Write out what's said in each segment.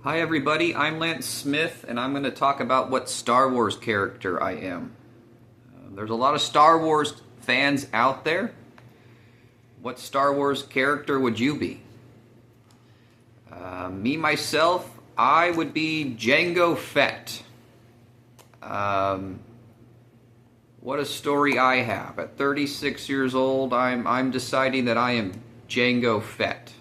Hi everybody, I'm Lance Smith, and I'm going to talk about what Star Wars character I am. There's a lot of Star Wars fans out there. What Star Wars character would you be? Myself, I would be Jango Fett. What a story I have. At 36 years old, I'm deciding that I am Jango Fett.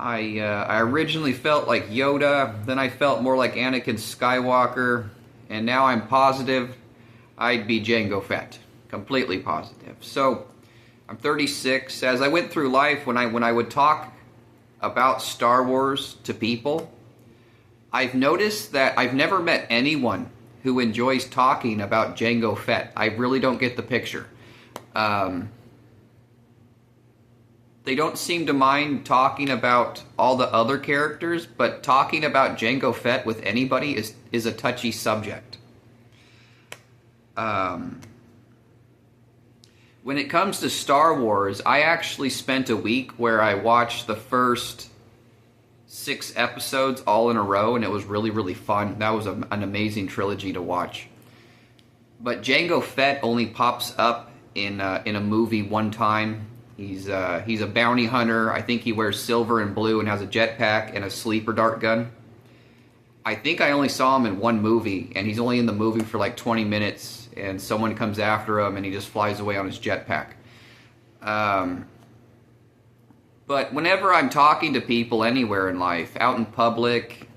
I originally felt like Yoda, then I felt more like Anakin Skywalker, and now I'm positive I'd be Jango Fett. Completely positive. So, I'm 36. As I went through life, when I would talk about Star Wars to people, I've noticed that I've never met anyone who enjoys talking about Jango Fett. I really don't get the picture. They don't seem to mind talking about all the other characters, but talking about Jango Fett with anybody is a touchy subject. When it comes to Star Wars, I actually spent a week where I watched the first 6 episodes all in a row, and it was really, really fun. That was an amazing trilogy to watch. But Jango Fett only pops up in a movie one time. He's a bounty hunter. I think he wears silver and blue and has a jetpack and a sleeper dart gun. I think I only saw him in one movie, and he's only in the movie for like 20 minutes, and someone comes after him, and he just flies away on his jetpack. But whenever I'm talking to people anywhere in life, out in public,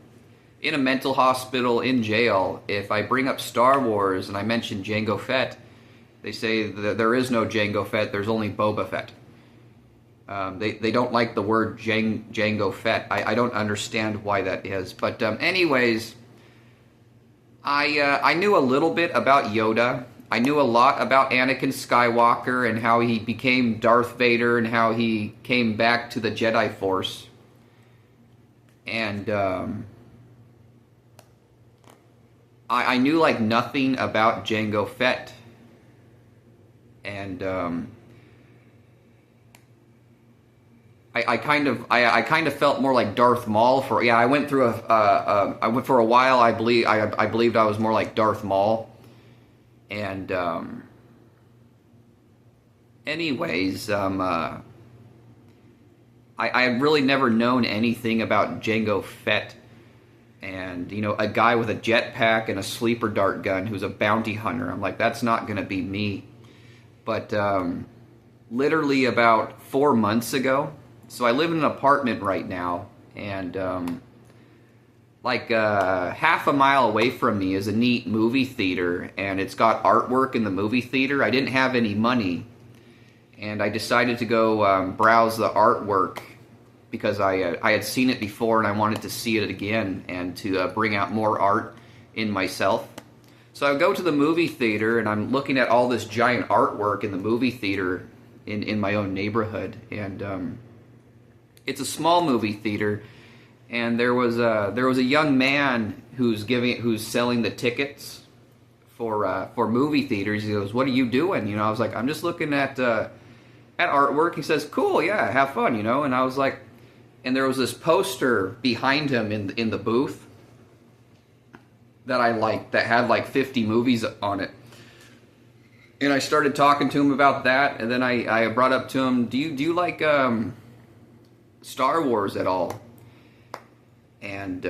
in a mental hospital, in jail, if I bring up Star Wars and I mention Jango Fett, they say that there is no Jango Fett, there's only Boba Fett. They don't like the word Jango Fett. I don't understand why that is. But anyways, I knew a little bit about Yoda. I knew a lot about Anakin Skywalker and how he became Darth Vader and how he came back to the Jedi Force. And I knew like nothing about Jango Fett. And I kind of felt more like Darth Maul for I went through I went for a while. I believed I was more like Darth Maul, and anyways, I had really never known anything about Jango Fett, and a guy with a jetpack and a sleeper dart gun who's a bounty hunter. I'm like, that's not gonna be me, but literally about 4 months ago. So I live in an apartment right now, and half a mile away from me is a neat movie theater, and it's got artwork in the movie theater. I didn't have any money, and I decided to go browse the artwork because I had seen it before and I wanted to see it again and to bring out more art in myself. So I go to the movie theater, and I'm looking at all this giant artwork in the movie theater in my own neighborhood, and it's a small movie theater, and there was a young man who's selling the tickets for movie theaters. He goes, "What are you doing?" I was like, "I'm just looking at artwork." He says, "Cool, yeah, have fun," And I was like, and there was this poster behind him in the booth that I liked that had like 50 movies on it. And I started talking to him about that, and then I brought up to him, "Do you like Star Wars at all?" And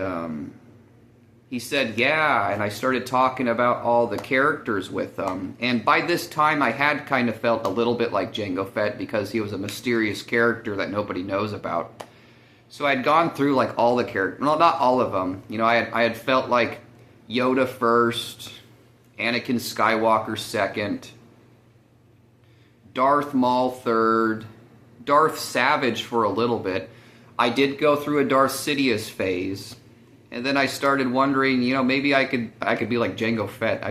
he said, "Yeah," and I started talking about all the characters with him. And by this time, I had kind of felt a little bit like Jango Fett because he was a mysterious character that nobody knows about. So I'd gone through like all the characters, well, not all of them. I had felt like Yoda first, Anakin Skywalker second, Darth Maul third, Darth Savage for a little bit. I did go through a Darth Sidious phase, and then I started wondering, maybe I could be like Jango Fett.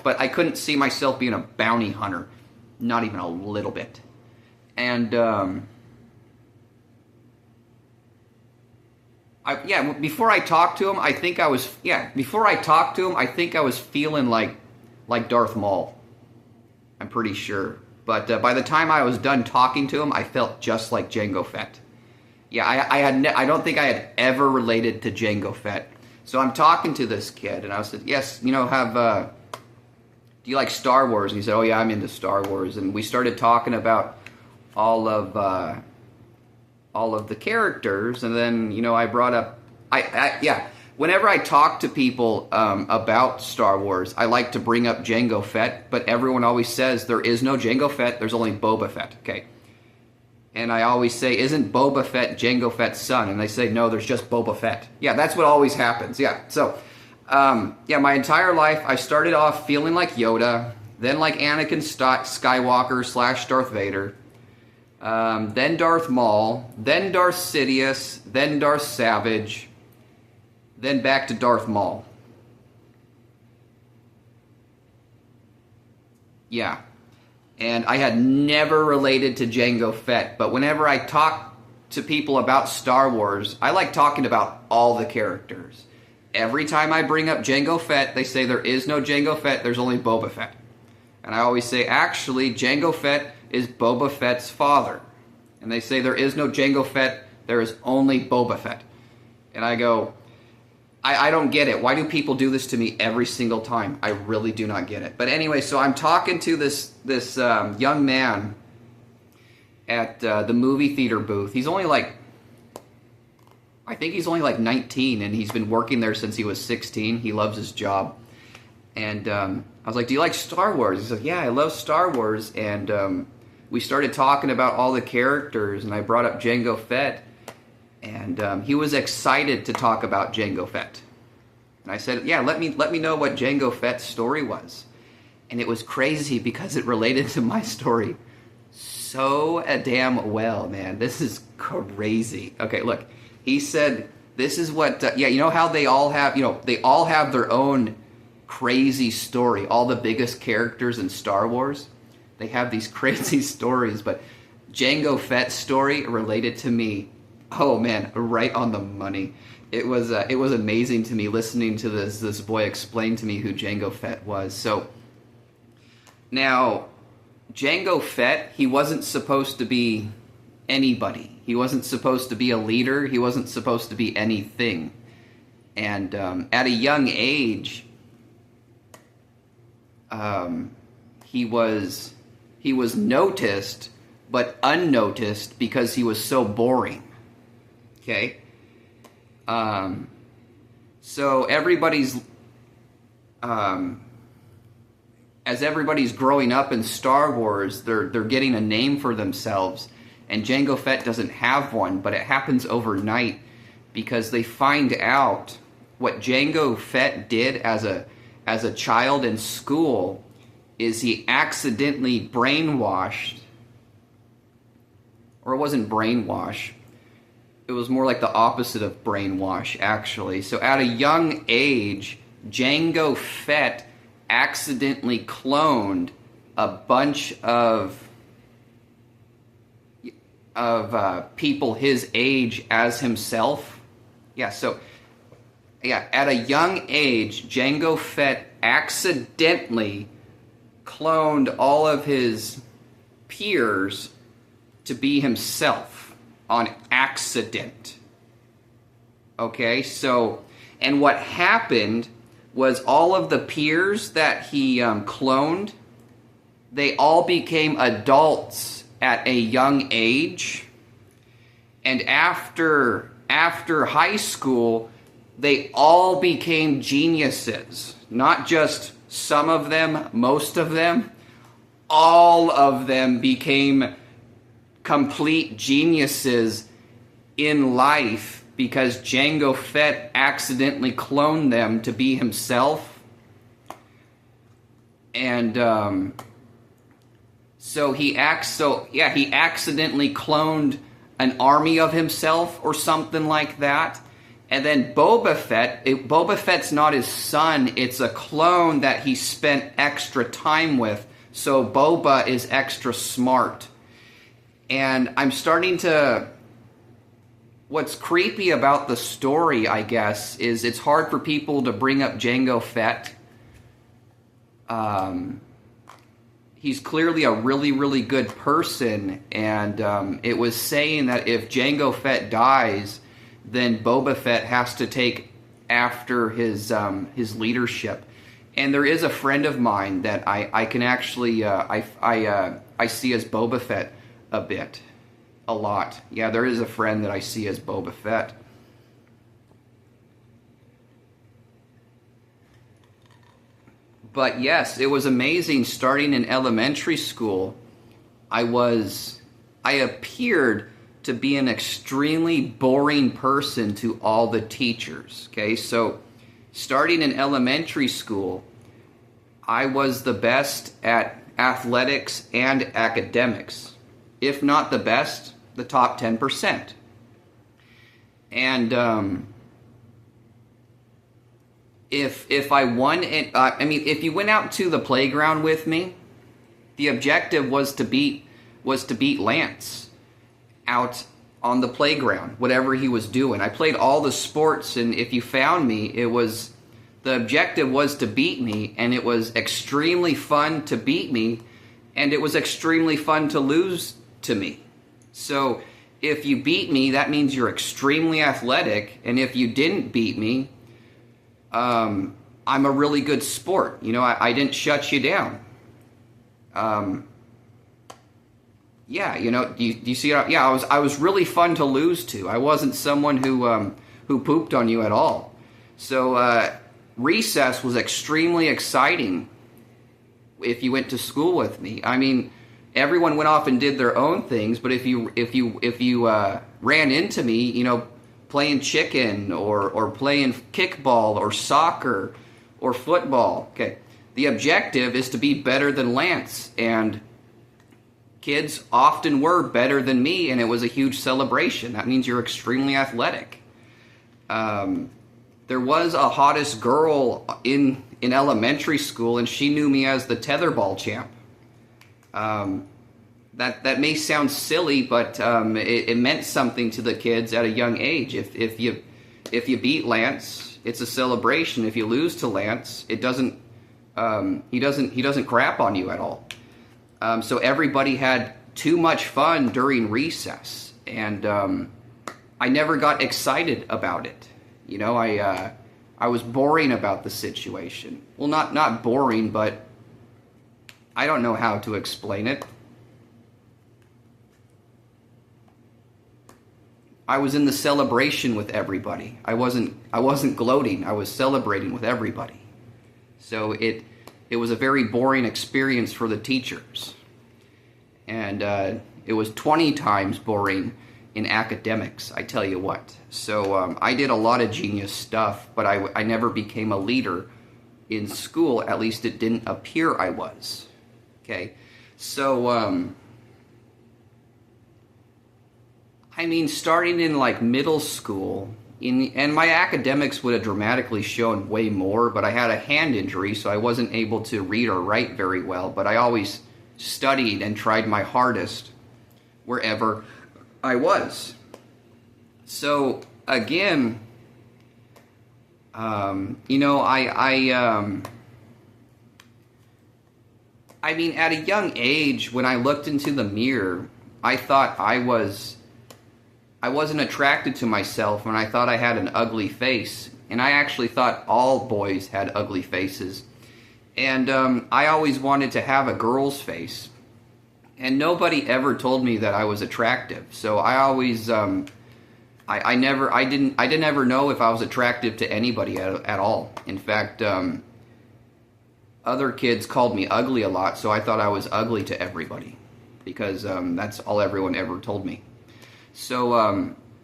But I couldn't see myself being a bounty hunter, not even a little bit. And before I talked to him, I think I was feeling like Darth Maul. I'm pretty sure. But by the time I was done talking to him, I felt just like Jango Fett. Yeah, I don't think I had ever related to Jango Fett. So I'm talking to this kid, and I said, yes, do you like Star Wars? And he said, oh yeah, I'm into Star Wars. And we started talking about all of the characters, and then I brought up, yeah. Whenever I talk to people about Star Wars, I like to bring up Jango Fett, but everyone always says there is no Jango Fett. There's only Boba Fett. Okay. And I always say, isn't Boba Fett Jango Fett's son? And they say, no, there's just Boba Fett. Yeah, that's what always happens. Yeah. So, yeah, my entire life, I started off feeling like Yoda, then like Anakin Skywalker / Darth Vader, then Darth Maul, then Darth Sidious, then Darth Savage, then back to Darth Maul. Yeah. And I had never related to Jango Fett, but whenever I talk to people about Star Wars, I like talking about all the characters. Every time I bring up Jango Fett, they say there is no Jango Fett, there's only Boba Fett. And I always say, actually, Jango Fett is Boba Fett's father. And they say there is no Jango Fett, there is only Boba Fett. And I go, I don't get it. Why do people do this to me every single time? I really do not get it. But anyway, so I'm talking to this young man at the movie theater booth. He's only like, I think he's only like 19, and he's been working there since he was 16. He loves his job. And I was like, do you like Star Wars? He's like, yeah, I love Star Wars. And we started talking about all the characters, and I brought up Jango Fett. And he was excited to talk about Jango Fett. And I said, yeah, let me know what Jango Fett's story was. And it was crazy because it related to my story so damn well, man. This is crazy. Okay, look. He said, this is what, yeah, you know how they all have, they all have their own crazy story. All the biggest characters in Star Wars, they have these crazy stories. But Jango Fett's story related to me. Oh man, right on the money. It was amazing to me listening to this boy explain to me who Jango Fett was. So now, Jango Fett, he wasn't supposed to be anybody. He wasn't supposed to be a leader. He wasn't supposed to be anything. And at a young age, he was noticed, but unnoticed because he was so boring. Okay, so everybody's, as everybody's growing up in Star Wars, they're getting a name for themselves, and Jango Fett doesn't have one, but it happens overnight because they find out what Jango Fett did as a child in school is he accidentally brainwashed, or it wasn't brainwash. It was more like the opposite of brainwash, actually. So at a young age, Jango Fett accidentally cloned a bunch of people his age as himself. Yeah, so, yeah, at a young age, Jango Fett accidentally cloned all of his peers to be himself. On accident. Okay, so, and what happened was all of the peers that he cloned, they all became adults at a young age. And after high school, they all became geniuses. Not just some of them, most of them. All of them became complete geniuses in life because Jango Fett accidentally cloned them to be himself. And so he accidentally cloned an army of himself or something like that. And then Boba Fett's not his son, it's a clone that he spent extra time with. So Boba is extra smart. And I'm starting to... What's creepy about the story, I guess, is it's hard for people to bring up Jango Fett. he's clearly a really, really good person, and it was saying that if Jango Fett dies, then Boba Fett has to take after his leadership. And there is a friend of mine that I can actually I see as Boba Fett a lot. Yeah, there is a friend that I see as Boba Fett. But yes, it was amazing starting in elementary school. I appeared to be an extremely boring person to all the teachers. Okay, so starting in elementary school, I was the best at athletics and academics. If not the best, the top 10%. And if I won it, if you went out to the playground with me, the objective was to beat Lance out on the playground, whatever he was doing. I played all the sports, and if you found me, the objective was to beat me, and it was extremely fun to beat me, and it was extremely fun to lose to me. So if you beat me, that means you're extremely athletic, and if you didn't beat me, I'm a really good sport. I didn't shut you down. Yeah, do you see? Yeah, I was really fun to lose to. I wasn't someone who pooped on you at all. So recess was extremely exciting. If you went to school with me, everyone went off and did their own things. But if you ran into me, playing chicken or playing kickball or soccer or football, okay, the objective is to be better than Lance, and kids often were better than me, and it was a huge celebration. That means you're extremely athletic. There was a hottest girl in elementary school, and she knew me as the tetherball champ. That may sound silly, but it meant something to the kids at a young age. If you beat Lance, it's a celebration. If you lose to Lance, it doesn't. He doesn't crap on you at all. So everybody had too much fun during recess, and I never got excited about it. I was boring about the situation. Well, not boring, but I don't know how to explain it. I was in the celebration with everybody. I wasn't gloating. I was celebrating with everybody. So it was a very boring experience for the teachers. And it was 20 times boring in academics, I tell you what. So I did a lot of genius stuff, but I never became a leader in school. At least it didn't appear I was. Okay? So, starting in middle school, and my academics would have dramatically shown way more, but I had a hand injury, so I wasn't able to read or write very well, but I always studied and tried my hardest wherever I was. So, again, at a young age, when I looked into the mirror, I thought I wasn't attracted to myself, and I thought I had an ugly face. And I actually thought all boys had ugly faces. And I always wanted to have a girl's face. And nobody ever told me that I was attractive. So I always, I didn't ever know if I was attractive to anybody at all. In fact, other kids called me ugly a lot, so I thought I was ugly to everybody. Because that's all everyone ever told me. So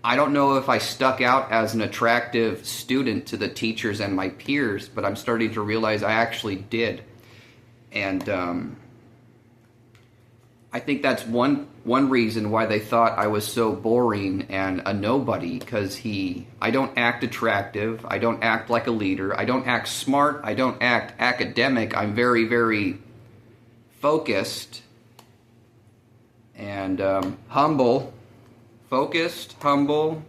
I don't know if I stuck out as an attractive student to the teachers and my peers, but I'm starting to realize I actually did. And I think that's one reason why they thought I was so boring and a nobody, because I don't act attractive, I don't act like a leader, I don't act smart, I don't act academic, I'm very, very focused and humble. Focused, humble.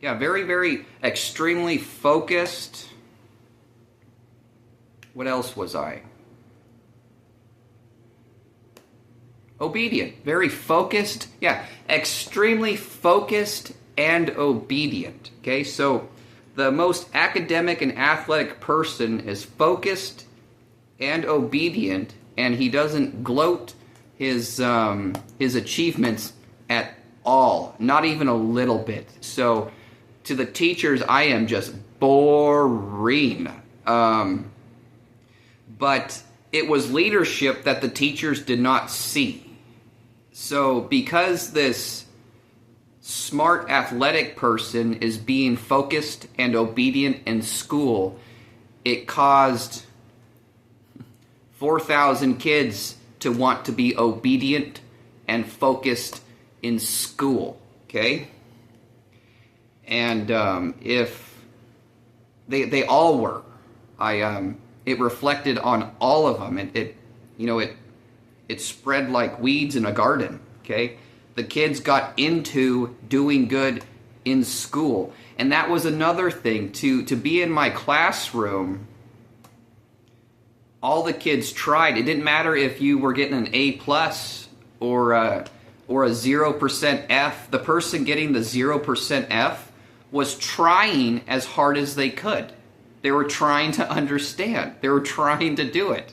Yeah, very, very extremely focused. What else was I? Obedient. Very focused. Yeah, extremely focused and obedient. Okay, so the most academic and athletic person is focused and obedient, and he doesn't gloat his achievements at all, not even a little bit. So to the teachers, I am just boring. But it was leadership that the teachers did not see. So because this smart athletic person is being focused and obedient in school, it caused 4,000 kids to want to be obedient and focused in school, okay? And if they all were, it reflected on all of them. It spread like weeds in a garden, okay? The kids got into doing good in school. And that was another thing, to be in my classroom. All the kids tried. It didn't matter if you were getting an A+ or a 0% F. The person getting the 0% F was trying as hard as they could. They were trying to understand. They were trying to do it.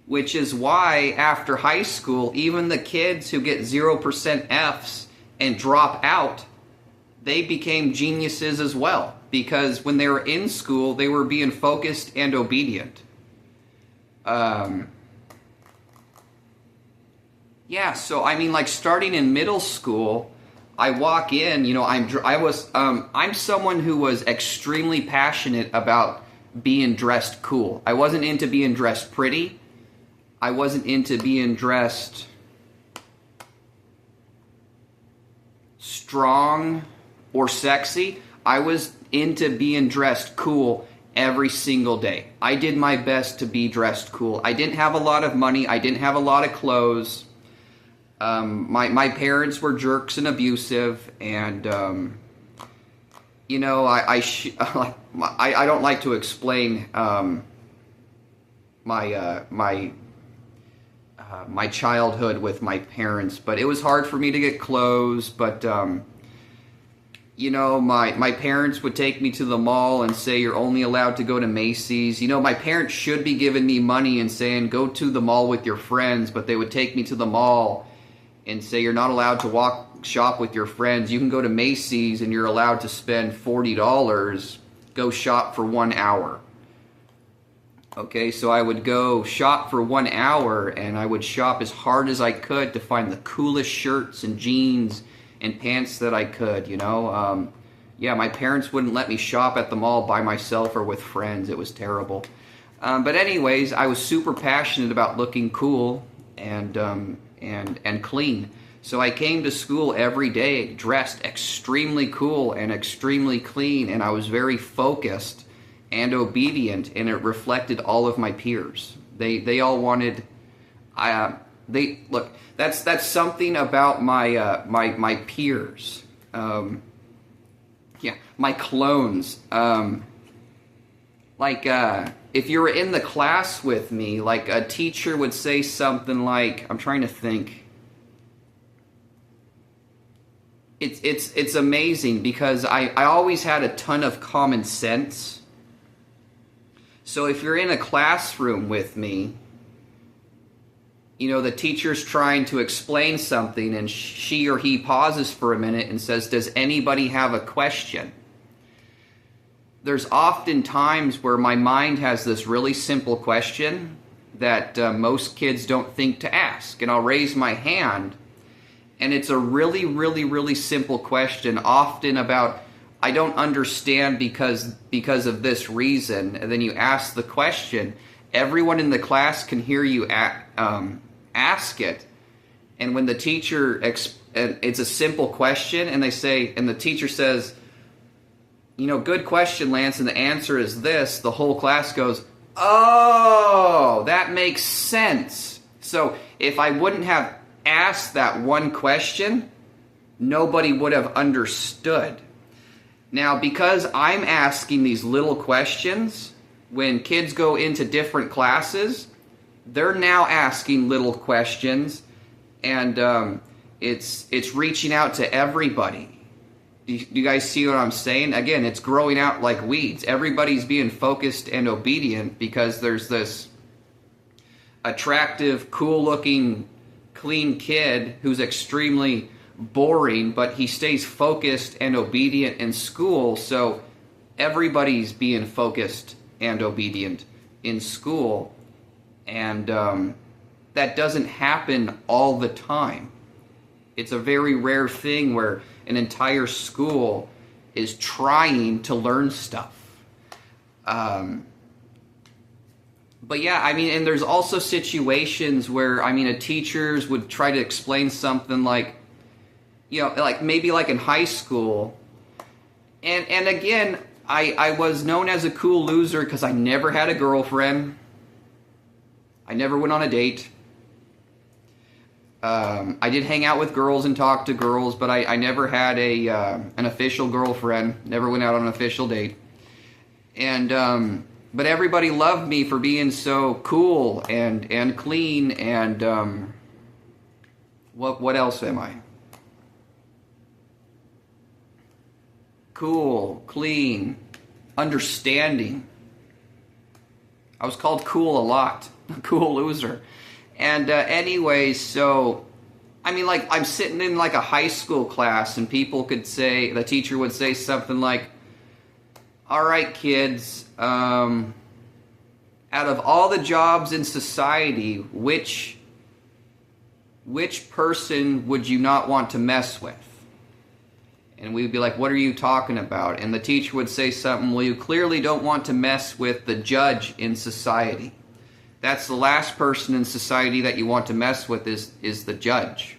Which is why after high school, even the kids who get 0% Fs and drop out, they became geniuses as well. Because when they were in school, they were being focused and obedient. Yeah, so I mean, like starting in middle school, I walk in, I'm someone who was extremely passionate about being dressed cool. I wasn't into being dressed pretty. I wasn't into being dressed strong or sexy. I was into being dressed cool every single day. I did my best to be dressed cool. I didn't have a lot of money. I didn't have a lot of clothes. My parents were jerks and abusive, and I don't like to explain my childhood with my parents, but it was hard for me to get clothes. But my parents would take me to the mall and say you're only allowed to go to Macy's. My parents should be giving me money and saying go to the mall with your friends, but they would take me to the mall and say you're not allowed to shop with your friends. You can go to Macy's and you're allowed to spend $40. Go shop for 1 hour. Okay, so I would go shop for 1 hour, and I would shop as hard as I could to find the coolest shirts and jeans and pants that I could, Yeah, my parents wouldn't let me shop at the mall by myself or with friends. It was terrible. But anyways, I was super passionate about looking cool and clean. So I came to school every day dressed extremely cool and extremely clean, and I was very focused and obedient, and it reflected all of my peers. They all wanted. Look. That's something about my peers. My clones. If you were in the class with me, like a teacher would say something like, I'm trying to think. It's amazing because I always had a ton of common sense. So if you're in a classroom with me, the teacher's trying to explain something and she or he pauses for a minute and says, does anybody have a question? There's often times where my mind has this really simple question that most kids don't think to ask. And I'll raise my hand, and it's a really, really, really simple question, often about, I don't understand because of this reason. And then you ask the question. Everyone in the class can hear you ask it. And when the teacher, it's a simple question, and the teacher says, good question, Lance, and the answer is this, the whole class goes, oh, that makes sense. So if I wouldn't have asked that one question, nobody would have understood. Now, because I'm asking these little questions, when kids go into different classes, they're now asking little questions, and it's reaching out to everybody. Do you guys see what I'm saying? Again, it's growing out like weeds. Everybody's being focused and obedient because there's this attractive, cool-looking, clean kid who's extremely boring, but he stays focused and obedient in school, so everybody's being focused and obedient in school, and that doesn't happen all the time. It's a very rare thing where an entire school is trying to learn stuff. But yeah, I mean, and there's also situations where, I mean, teachers would try to explain something like, you know, like maybe like in high school. And again, I was known as a cool loser because I never had a girlfriend. I never went on a date. I did hang out with girls and talk to girls, but I never had an official girlfriend. Never went out on an official date. And but everybody loved me for being so cool and clean and what else am I? Cool, clean, understanding. I was called cool a lot. Cool loser. And anyways, so, I mean, like, I'm sitting in, like, a high school class, and people could say, the teacher would say something like, all right, kids, out of all the jobs in society, which person would you not want to mess with? And we'd be like, what are you talking about? And the teacher would say something, well, you clearly don't want to mess with the judge in society. That's the last person in society that you want to mess with is the judge.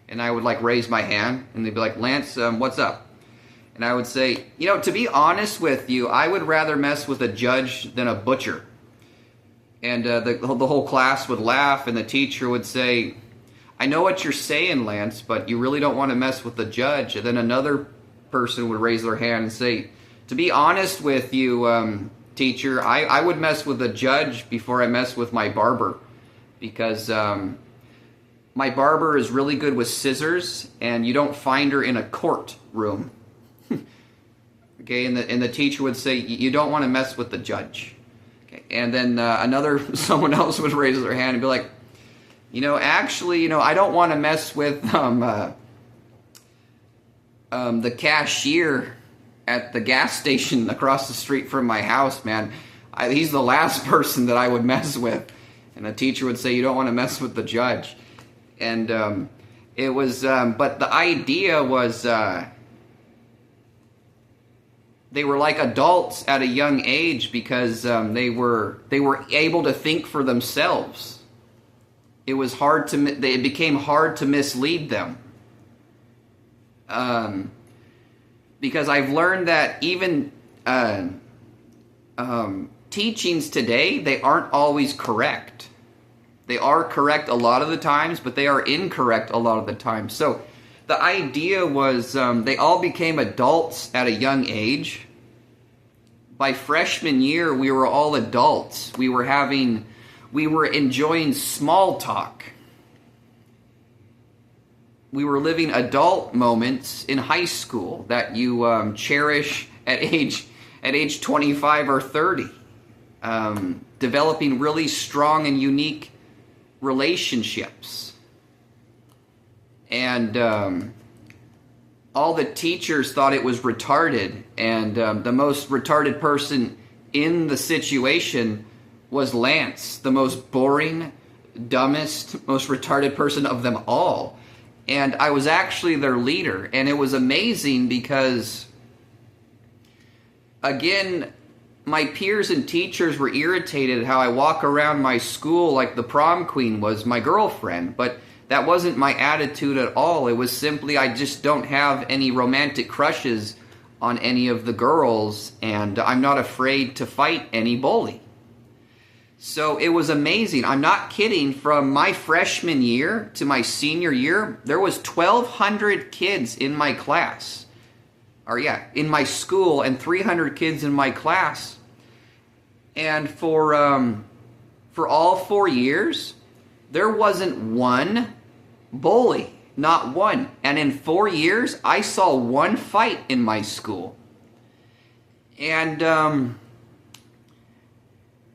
And I would like raise my hand, and they'd be like, Lance, what's up? And I would say, you know, to be honest with you, I would rather mess with a judge than a butcher. And the whole class would laugh, and the teacher would say, I know what you're saying, Lance, but you really don't want to mess with the judge. And then another person would raise their hand and say, to be honest with you, teacher, I would mess with a judge before I mess with my barber, because my barber is really good with scissors, and you don't find her in a courtroom. Okay, and the teacher would say, you don't want to mess with the judge. Okay, and then someone else would raise their hand and be like, you know, actually, you know, I don't want to mess with the cashier at the gas station across the street from my house, man. He's the last person that I would mess with. And a teacher would say, you don't want to mess with the judge. And it was, but the idea was, they were like adults at a young age because they were able to think for themselves. It became hard to mislead them. Because I've learned that even teachings today, they aren't always correct. They are correct a lot of the times, but they are incorrect a lot of the times. So the idea was they all became adults at a young age. By freshman year, we were all adults. We were enjoying small talk. We were living adult moments in high school that you cherish at age 25 or 30. Developing really strong and unique relationships. And all the teachers thought it was retarded. And the most retarded person in the situation was Lance, the most boring, dumbest, most retarded person of them all. And I was actually their leader. And it was amazing because, again, my peers and teachers were irritated how I walk around my school like the prom queen was my girlfriend. But that wasn't my attitude at all. It was simply I just don't have any romantic crushes on any of the girls. And I'm not afraid to fight any bully. So it was amazing. I'm not kidding. From my freshman year to my senior year, there was 1,200 kids in my class. In my school, and 300 kids in my class. And for all 4 years, there wasn't one bully, not one. And in 4 years, I saw one fight in my school. And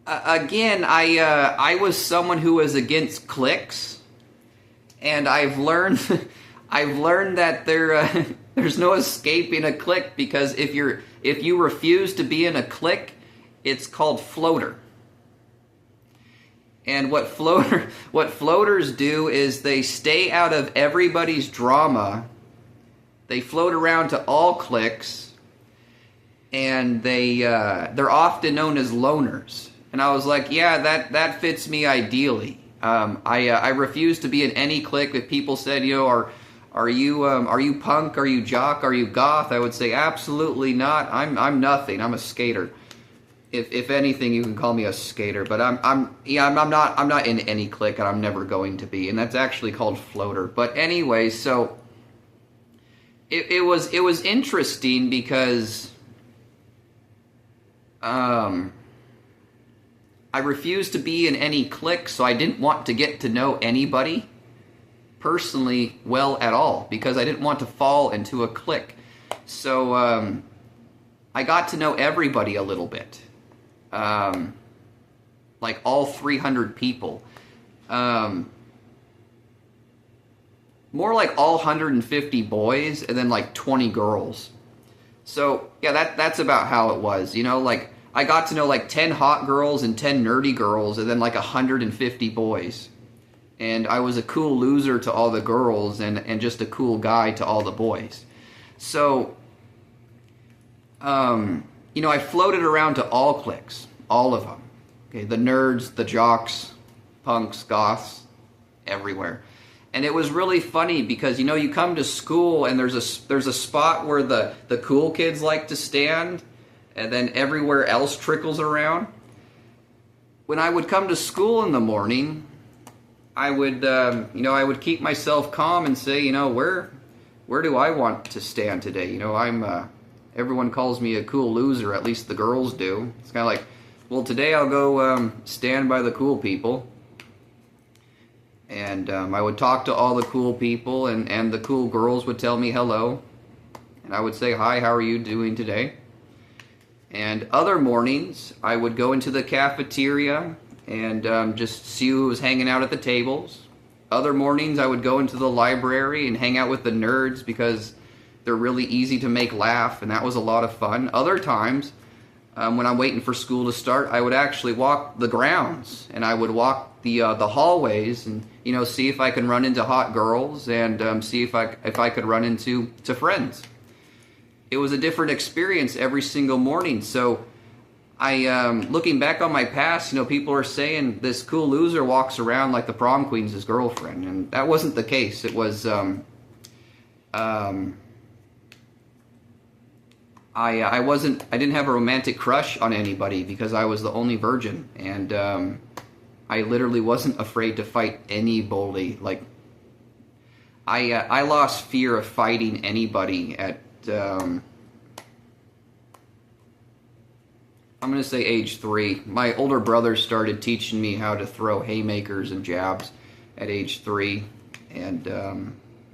again, I was someone who was against cliques, and I've learned that there's no escaping a clique, because if you refuse to be in a clique, it's called floater. And what floaters do is they stay out of everybody's drama. They float around to all cliques, and they're often known as loners. And I was like, yeah, that fits me ideally. I refuse to be in any clique. If people said, are you punk? Are you jock? Are you goth? I would say absolutely not. I'm nothing. I'm a skater. If anything, you can call me a skater, but I'm not in any clique, and I'm never going to be, and that's actually called floater. But anyway, so it was interesting because I refused to be in any clique, so I didn't want to get to know anybody personally well at all, because I didn't want to fall into a clique. So I got to know everybody a little bit. Like all 300 people. More like all 150 boys and then like 20 girls. So yeah, that's about how it was. Like I got to know like 10 hot girls and 10 nerdy girls and then like 150 boys. And I was a cool loser to all the girls and just a cool guy to all the boys. So I floated around to all cliques, all of them. Okay, the nerds, the jocks, punks, goths, everywhere. And it was really funny because you come to school and there's a spot where the cool kids like to stand, and then everywhere else trickles around. When I would come to school in the morning, I would keep myself calm and say, where do I want to stand today? Everyone calls me a cool loser, at least the girls do. It's kind of like, well, today I'll go stand by the cool people. And I would talk to all the cool people, and the cool girls would tell me hello. And I would say, hi, how are you doing today? And other mornings, I would go into the cafeteria and just see who was hanging out at the tables. Other mornings, I would go into the library and hang out with the nerds because they're really easy to make laugh, and that was a lot of fun. Other times, when I'm waiting for school to start, I would actually walk the grounds, and I would walk the hallways, and see if I can run into hot girls, and see if I could run into friends. It was a different experience every single morning. So I looking back on my past, people are saying this cool loser walks around like the prom queen's his girlfriend, and that wasn't the case. It was I didn't have a romantic crush on anybody because I was the only virgin, and I literally wasn't afraid to fight any bully. Like I lost fear of fighting anybody at I'm going to say age 3. My older brother started teaching me how to throw haymakers and jabs at age 3, and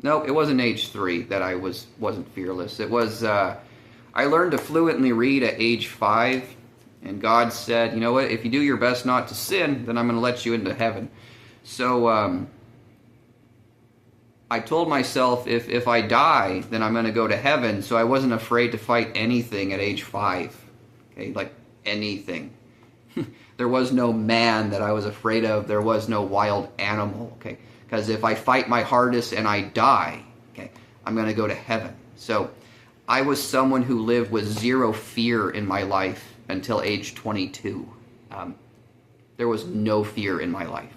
no, it wasn't age 3 that I wasn't fearless. It was I learned to fluently read at age 5, and God said, you know what, if you do your best not to sin, then I'm going to let you into heaven. So I told myself if I die, then I'm going to go to heaven, so I wasn't afraid to fight anything at age 5. Okay, like anything. There was no man that I was afraid of. There was no wild animal, okay? Because if I fight my hardest and I die, okay, I'm going to go to heaven. So I was someone who lived with zero fear in my life until age 22. There was no fear in my life.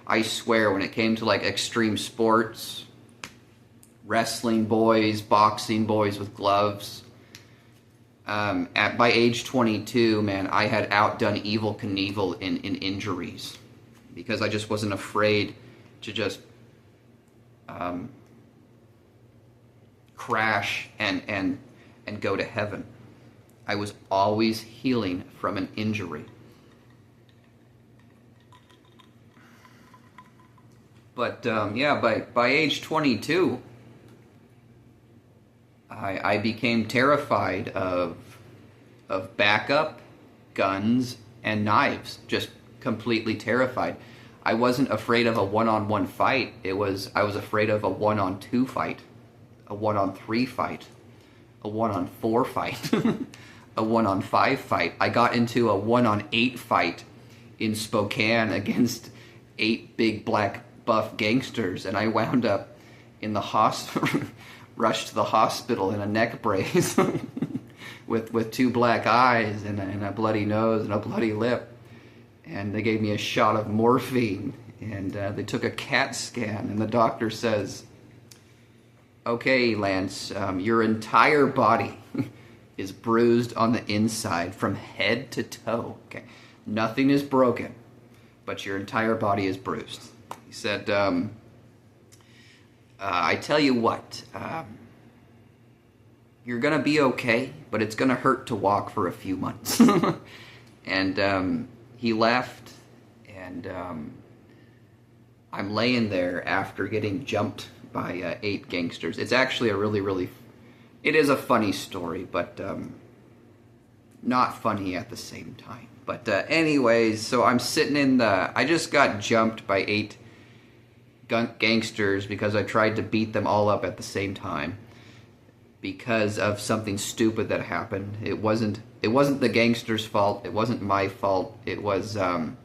I swear, when it came to like extreme sports, wrestling boys, boxing boys with gloves, by age 22, man, I had outdone Evel Knievel in injuries because I just wasn't afraid to just crash and go to heaven. I was always healing from an injury. But yeah, by age 22, I became terrified of backup, guns, and knives. Just completely terrified. I wasn't afraid of a one-on-one fight. I was afraid of a one-on-two fight, a one-on-three fight, a one-on-four fight, a one-on-five fight. I got into a one-on-eight fight in Spokane against 8 big black buff gangsters, and I wound up in the hospital, rushed to the hospital in a neck brace with 2 black eyes and a bloody nose and a bloody lip. And they gave me a shot of morphine, and they took a CAT scan, and the doctor says, "Okay, Lance, your entire body is bruised on the inside from head to toe. Okay, nothing is broken, but your entire body is bruised." He said, "I tell you what, you're going to be okay, but it's going to hurt to walk for a few months." And he left, and I'm laying there after getting jumped by 8 gangsters. It's actually a really, it is a funny story, but not funny at the same time. But anyways, so I'm sitting I just got jumped by 8 gangsters because I tried to beat them all up at the same time because of something stupid that happened. It wasn't the gangster's fault. It wasn't my fault. It was a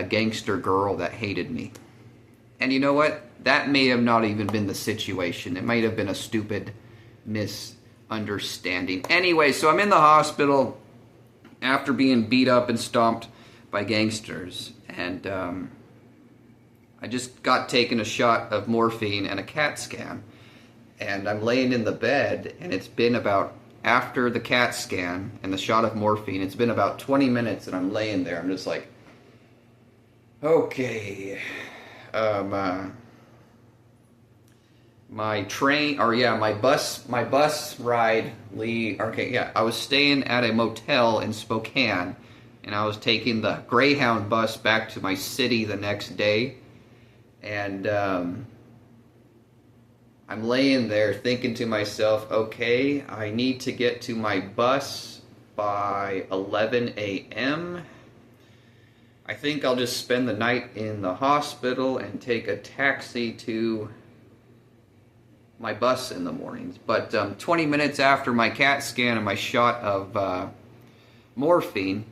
gangster girl that hated me. And you know what? That may have not even been the situation. It might have been a stupid misunderstanding. Anyway, so I'm in the hospital after being beat up and stomped by gangsters. And I just got taken a shot of morphine and a CAT scan. And I'm laying in the bed, and it's been about, after the CAT scan and the shot of morphine, it's been about 20 minutes, and I'm laying there. I'm just like, okay, my bus ride, I was staying at a motel in Spokane, and I was taking the Greyhound bus back to my city the next day, and I'm laying there thinking to myself, okay, I need to get to my bus by 11 a.m. I think I'll just spend the night in the hospital and take a taxi to my bus in the mornings. But 20 minutes after my CAT scan and my shot of morphine,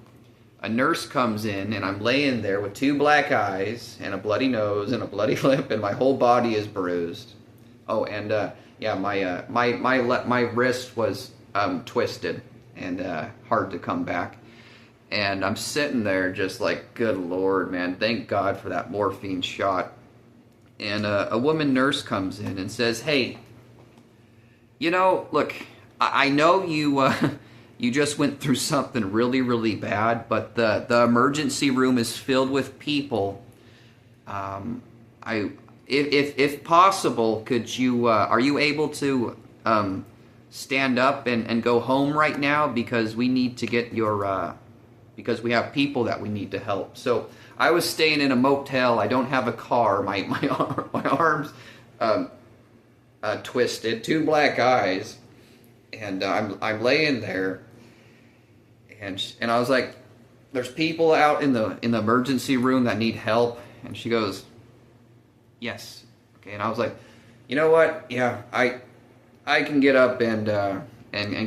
a nurse comes in, and I'm laying there with 2 black eyes and a bloody nose and a bloody lip, and my whole body is bruised. Oh, and yeah, my wrist was twisted and hard to come back. And I'm sitting there just like, good Lord, man, thank God for that morphine shot. And a woman nurse comes in and says, "Hey, you know, look, I know you you just went through something really bad, but the emergency room is filled with people. If possible, could you are you able to stand up and go home right now, because we need to get your because we have people that we need to help." So I was staying in a motel. I don't have a car. My arms twisted, 2 black eyes, and I'm laying there, and I was like, "There's people out in the emergency room that need help," and she goes, "Yes." Okay, and I was like, "You know what? Yeah, I can get up and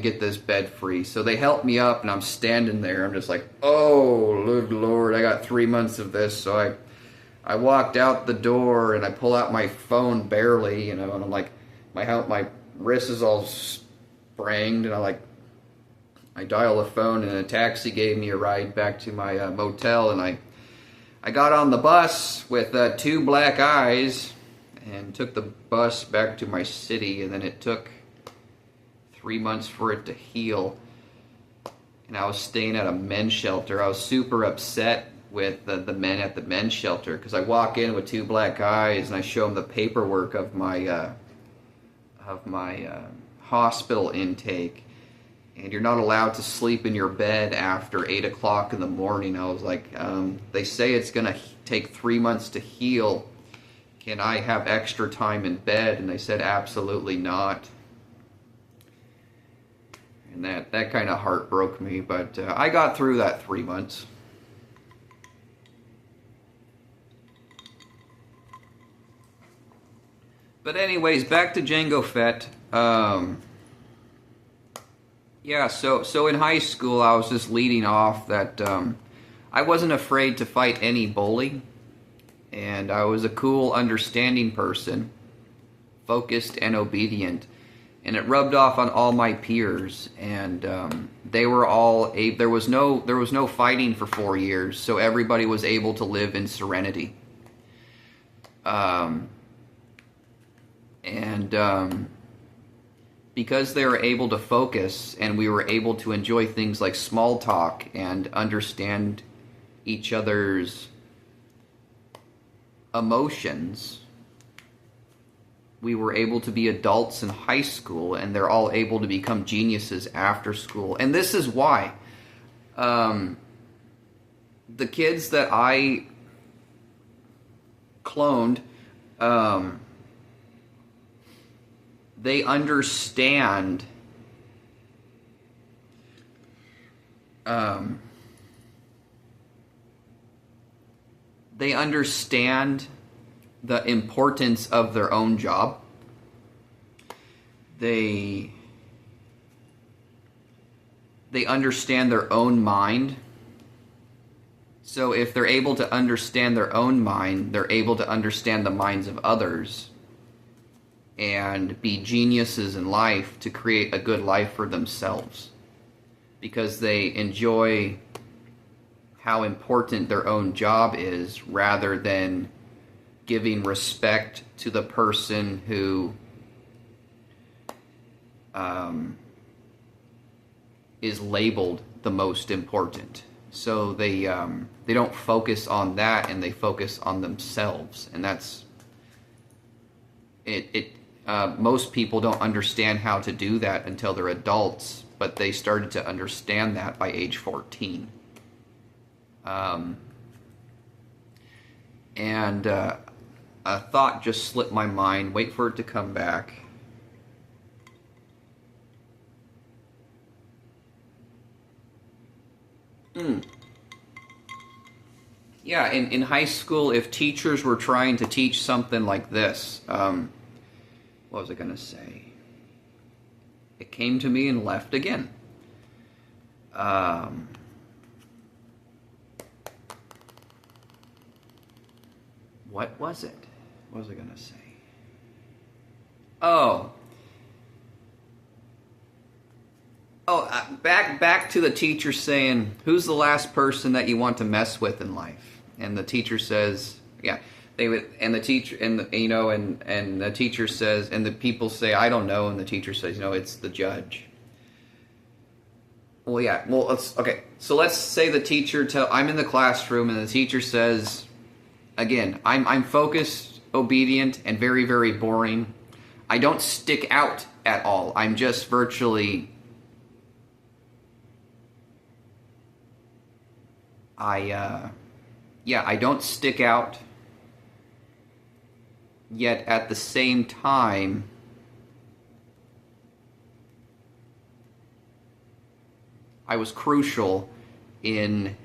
get this bed free." So they helped me up, and I'm standing there. I'm just like, "Oh, good Lord, I got 3 months of this." So I walked out the door, and I pull out my phone barely, you know, and I'm like, my wrist is all sprained, and I dial the phone, and a taxi gave me a ride back to my motel, and I got on the bus with 2 black eyes and took the bus back to my city, and then it took 3 months for it to heal. And I was staying at a men's shelter. I was super upset with the men at the men's shelter, because I walk in with 2 black eyes and I show them the paperwork of my hospital intake, and you're not allowed to sleep in your bed after 8 o'clock in the morning. I was like, they say it's going to take 3 months to heal, can I have extra time in bed? And they said, absolutely not. And that kind of heart broke me, but I got through that 3 months. But anyways, back to Jango Fett. Yeah, so in high school, I was just leading off that I wasn't afraid to fight any bully, and I was a cool, understanding person, focused and obedient, and it rubbed off on all my peers. And they were all there was no fighting for 4 years, so everybody was able to live in serenity. Because they were able to focus, and we were able to enjoy things like small talk and understand each other's emotions, we were able to be adults in high school, and they're all able to become geniuses after school. And this is why the kids that I cloned, they understand the importance of their own job. They understand their own mind. So if they're able to understand their own mind, they're able to understand the minds of others and be geniuses in life to create a good life for themselves, because they enjoy how important their own job is, rather than giving respect to the person who is labeled the most important. So they don't focus on that, and they focus on themselves, and that's it. Most people don't understand how to do that until they're adults, but they started to understand that by age 14. And a thought just slipped my mind. Wait for it to come back. Yeah, in high school, if teachers were trying to teach something like this, what was I going to say? It came to me and left again. What was it? What was I going to say? Back to the teacher saying, "Who's the last person that you want to mess with in life?" And the teacher says, "Yeah." They would, and the teacher, and the teacher says, and the people say, "I don't know," and the teacher says, "No, it's the judge." Well, yeah. Well, okay. So let's say the teacher I'm in the classroom, and the teacher says, again, I'm focused, obedient, and very, very boring. I don't stick out at all. I'm just virtually. I don't stick out. Yet at the same time, I was crucial in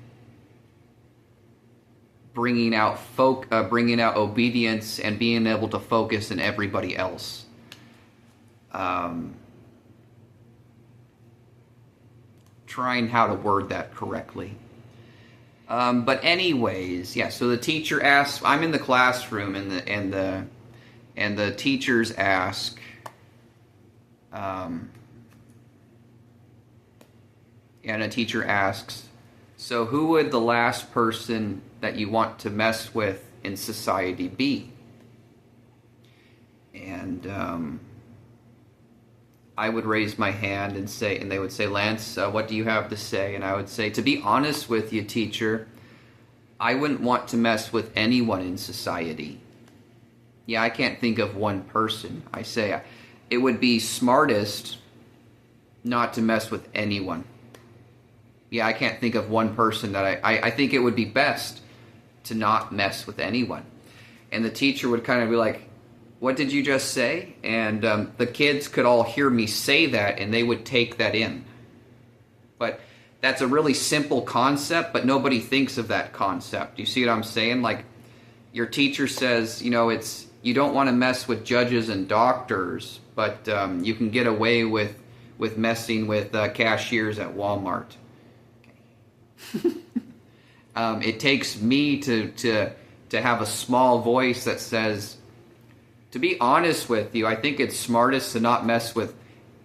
bringing out obedience and being able to focus in everybody else. Trying how to word that correctly. But anyways, yeah. So the teacher asks. I'm in the classroom, and the teachers ask. And a teacher asks, "So who would the last person that you want to mess with in society be?" And I would raise my hand and say, and they would say, "Lance, what do you have to say?" And I would say, "To be honest with you, teacher, I wouldn't want to mess with anyone in society." Yeah, I can't think of one person. I say, it would be smartest not to mess with anyone. Yeah, I can't think of one person that I think it would be best to not mess with anyone. and the teacher would kind of be like, "What did you just say?" And the kids could all hear me say that, and they would take that in. But that's a really simple concept, but nobody thinks of that concept. You see what I'm saying? Like, your teacher says, you don't want to mess with judges and doctors, but you can get away with messing with cashiers at Walmart. It takes me to have a small voice that says, to be honest with you, I think it's smartest to not mess with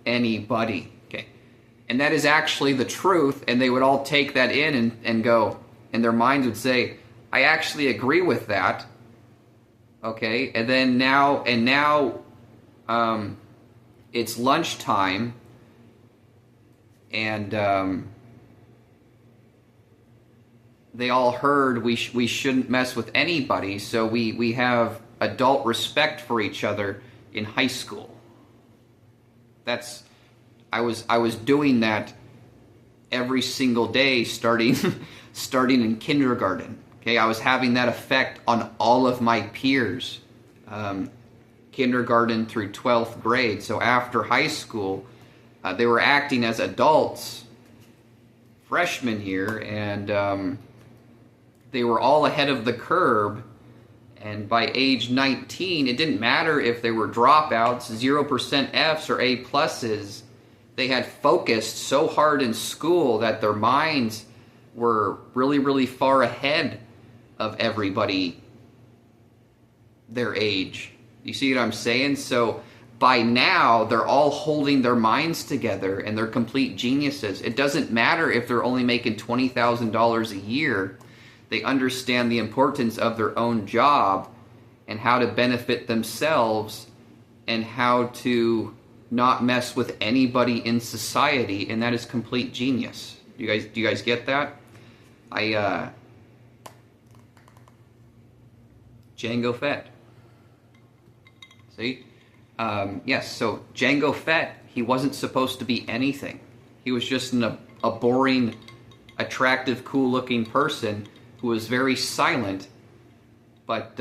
anybody. Okay, and that is actually the truth, and they would all take that in and go, and their minds would say, I actually agree with that. Okay, and then now it's lunchtime, and they all heard we shouldn't mess with anybody, so we have adult respect for each other in high school. I was doing that every single day starting in kindergarten. Okay, I was having that effect on all of my peers, kindergarten through 12th grade. So after high school, they were acting as adults, freshmen year, and they were all ahead of the curve. And by age 19, it didn't matter if they were dropouts, 0% Fs or A pluses. They had focused so hard in school that their minds were really, really far ahead of everybody their age. You see what I'm saying? So by now, they're all holding their minds together, and they're complete geniuses. It doesn't matter if they're only making $20,000 a year. They understand the importance of their own job and how to benefit themselves and how to not mess with anybody in society, and that is complete genius. Do you guys get that? Jango Fett. See? Yes, so Jango Fett, he wasn't supposed to be anything. He was just a boring, attractive, cool-looking person who was very silent, but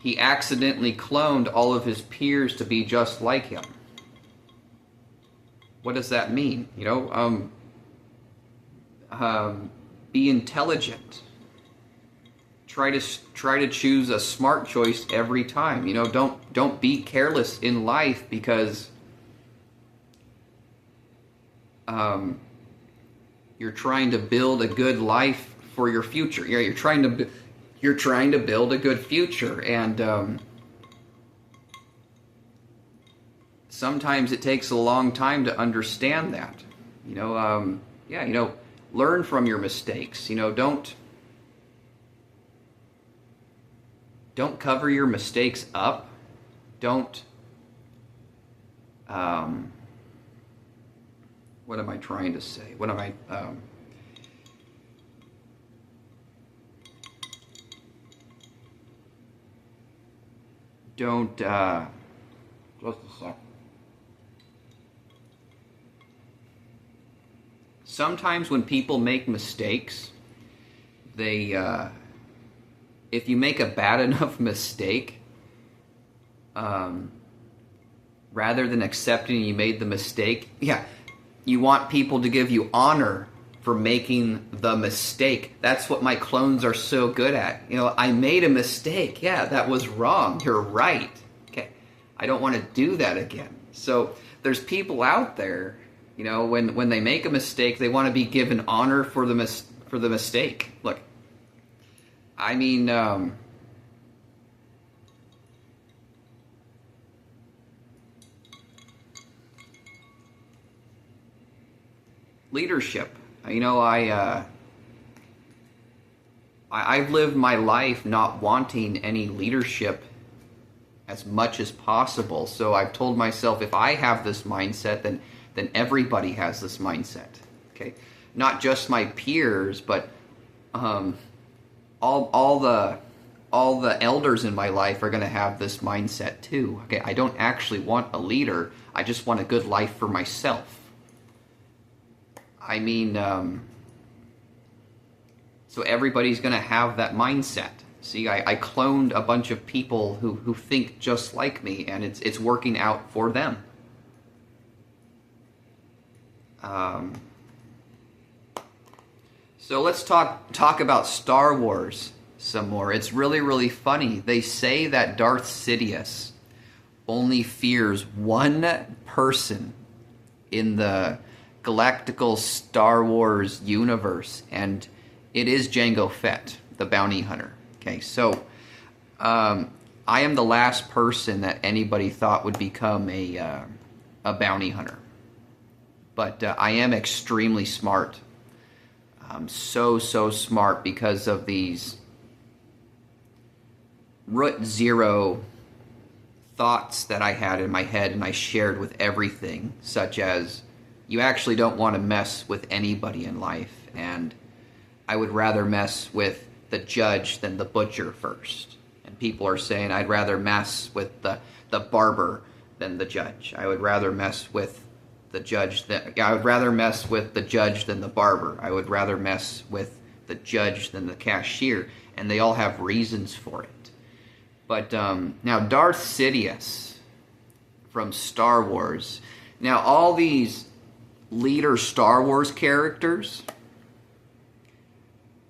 he accidentally cloned all of his peers to be just like him. What does that mean? Be intelligent. Try to choose a smart choice every time. Don't be careless in life, because you're trying to build a good life for your future. You're trying to build a good future, and sometimes it takes a long time to understand that. Learn from your mistakes. Don't cover your mistakes up. Don't what am I trying to say? Don't just a sec. Sometimes when people make mistakes, if you make a bad enough mistake, rather than accepting you made the mistake, you want people to give you honor for making the mistake. That's what my clones are so good at. I made a mistake. Yeah, that was wrong. You're right. Okay, I don't want to do that again. So there's people out there, when they make a mistake, they want to be given honor for the mistake. Look, I mean, leadership. I've lived my life not wanting any leadership as much as possible. So I've told myself, if I have this mindset, then everybody has this mindset. Okay, not just my peers, but all the elders in my life are going to have this mindset too. Okay, I don't actually want a leader. I just want a good life for myself. So everybody's going to have that mindset. See, I cloned a bunch of people who think just like me, and it's working out for them. So let's talk about Star Wars some more. It's really, really funny. They say that Darth Sidious only fears one person in the galactical Star Wars universe, and it is Jango Fett, the bounty hunter. Okay, so I am the last person that anybody thought would become a bounty hunter, but I am extremely smart. I'm so smart because of these root zero thoughts that I had in my head, and I shared with everything, such as you actually don't want to mess with anybody in life, and I would rather mess with the judge than the butcher first. And people are saying I'd rather mess with the barber than the judge. I would rather mess with the judge I would rather mess with the judge than the barber. I would rather mess with the judge than the cashier, and they all have reasons for it. But now Darth Sidious from Star Wars. Now all these leader Star Wars characters,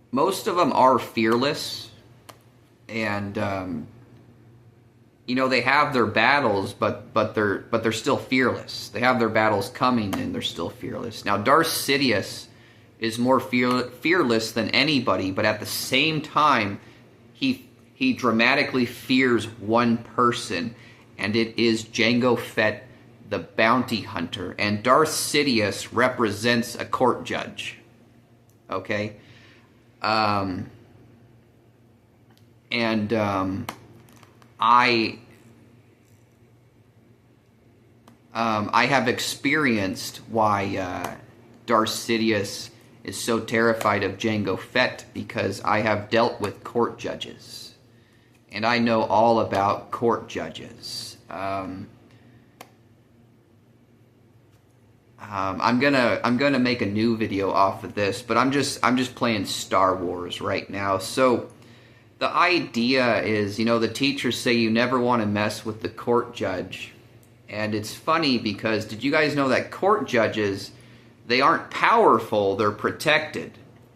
most of them are fearless, and you know, they have their battles, but they're still fearless. They have their battles coming, and they're still fearless. Now Darth Sidious is more fearless than anybody, but at the same time, he dramatically fears one person, and it is Jango Fett, the bounty hunter. And Darth Sidious represents a court judge. Okay? I have experienced why Darth Sidious is so terrified of Jango Fett, because I have dealt with court judges, and I know all about court judges. I'm gonna make a new video off of this, but I'm just playing Star Wars right now. So the idea is, you know, the teachers say you never want to mess with the court judge. And it's funny because, did you guys know that court judges, they aren't powerful, they're protected.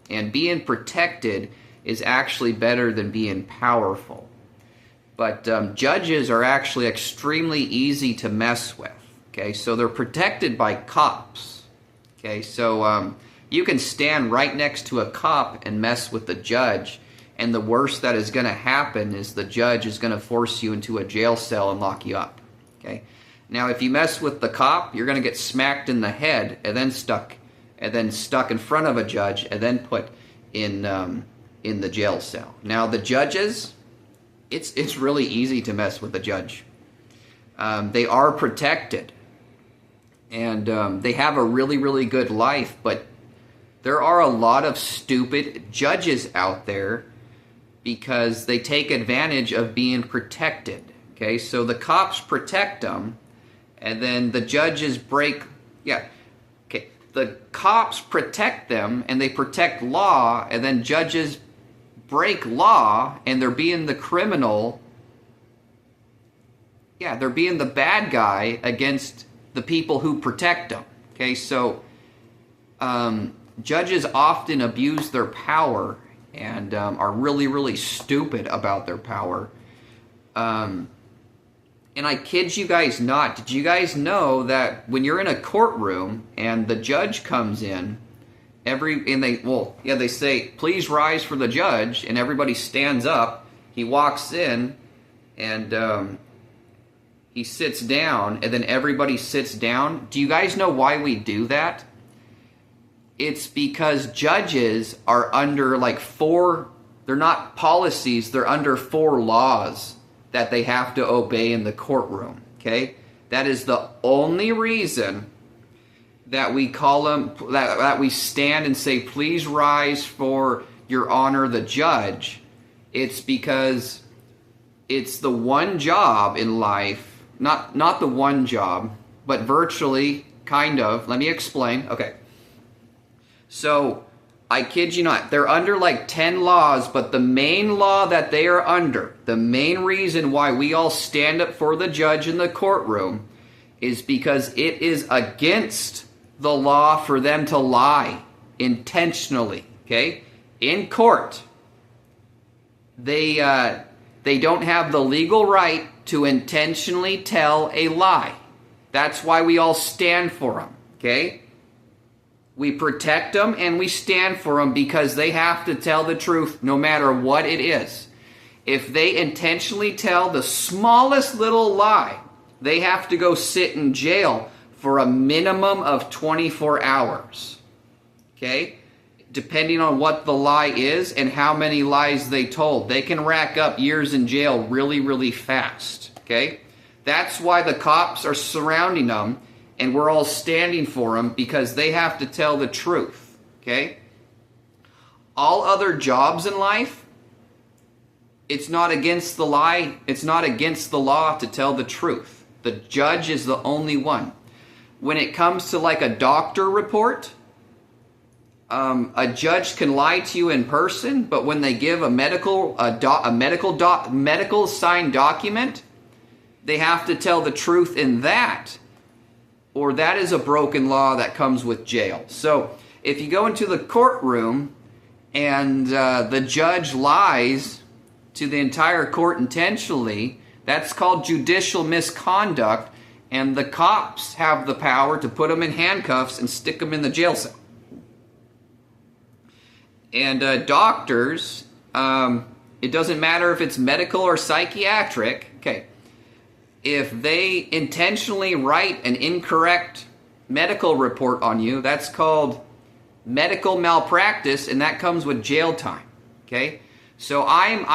And being protected is actually better than being powerful. But judges are actually extremely easy to mess with. Okay, so they're protected by cops. Okay, so you can stand right next to a cop and mess with the judge, and the worst that is going to happen is the judge is going to force you into a jail cell and lock you up. Okay. Now, if you mess with the cop, you're going to get smacked in the head and then stuck in front of a judge and then put in the jail cell. Now, the judges, it's really easy to mess with the judge. They are protected, and they have a really, really good life, but there are a lot of stupid judges out there because they take advantage of being protected. Okay, so the cops protect them, and then the judges break. Yeah, okay, the cops protect them, and they protect law, and then judges break law, and they're being the criminal. Yeah, they're being the bad guy against the people who protect them. Okay, so judges often abuse their power and are really, really stupid about their power. And I kid you guys not, did you guys know that when you're in a courtroom and the judge comes in, they say, please rise for the judge, and everybody stands up. He walks in, and he sits down, and then everybody sits down. Do you guys know why we do that? It's because judges are under they're not policies, they're under 4 laws that they have to obey in the courtroom, okay? That is the only reason that we call them, that we stand and say, please rise for your honor, the judge. It's because it's the one job in life, not the one job, but virtually, kind of. Let me explain. Okay. So, I kid you not, they're under like 10 laws, but the main law that they are under, the main reason why we all stand up for the judge in the courtroom is because it is against the law for them to lie intentionally, okay? In court, they don't have the legal right to intentionally tell a lie. That's why we all stand for them, okay? We protect them and we stand for them because they have to tell the truth no matter what it is. If they intentionally tell the smallest little lie, they have to go sit in jail for a minimum of 24 hours. Okay? Depending on what the lie is and how many lies they told. They can rack up years in jail really, really fast. Okay? That's why the cops are surrounding them and we're all standing for them because they have to tell the truth. Okay? All other jobs in life, it's not against the lie. It's not against the law to tell the truth. The judge is the only one. When it comes to like a doctor report, a judge can lie to you in person, but when they give a medical signed document, they have to tell the truth in that, or that is a broken law that comes with jail. So if you go into the courtroom and the judge lies to the entire court intentionally, that's called judicial misconduct, and the cops have the power to put them in handcuffs and stick them in the jail cell. And doctors, it doesn't matter if it's medical or psychiatric, okay, if they intentionally write an incorrect medical report on you, that's called medical malpractice, and that comes with jail time, okay? So I'm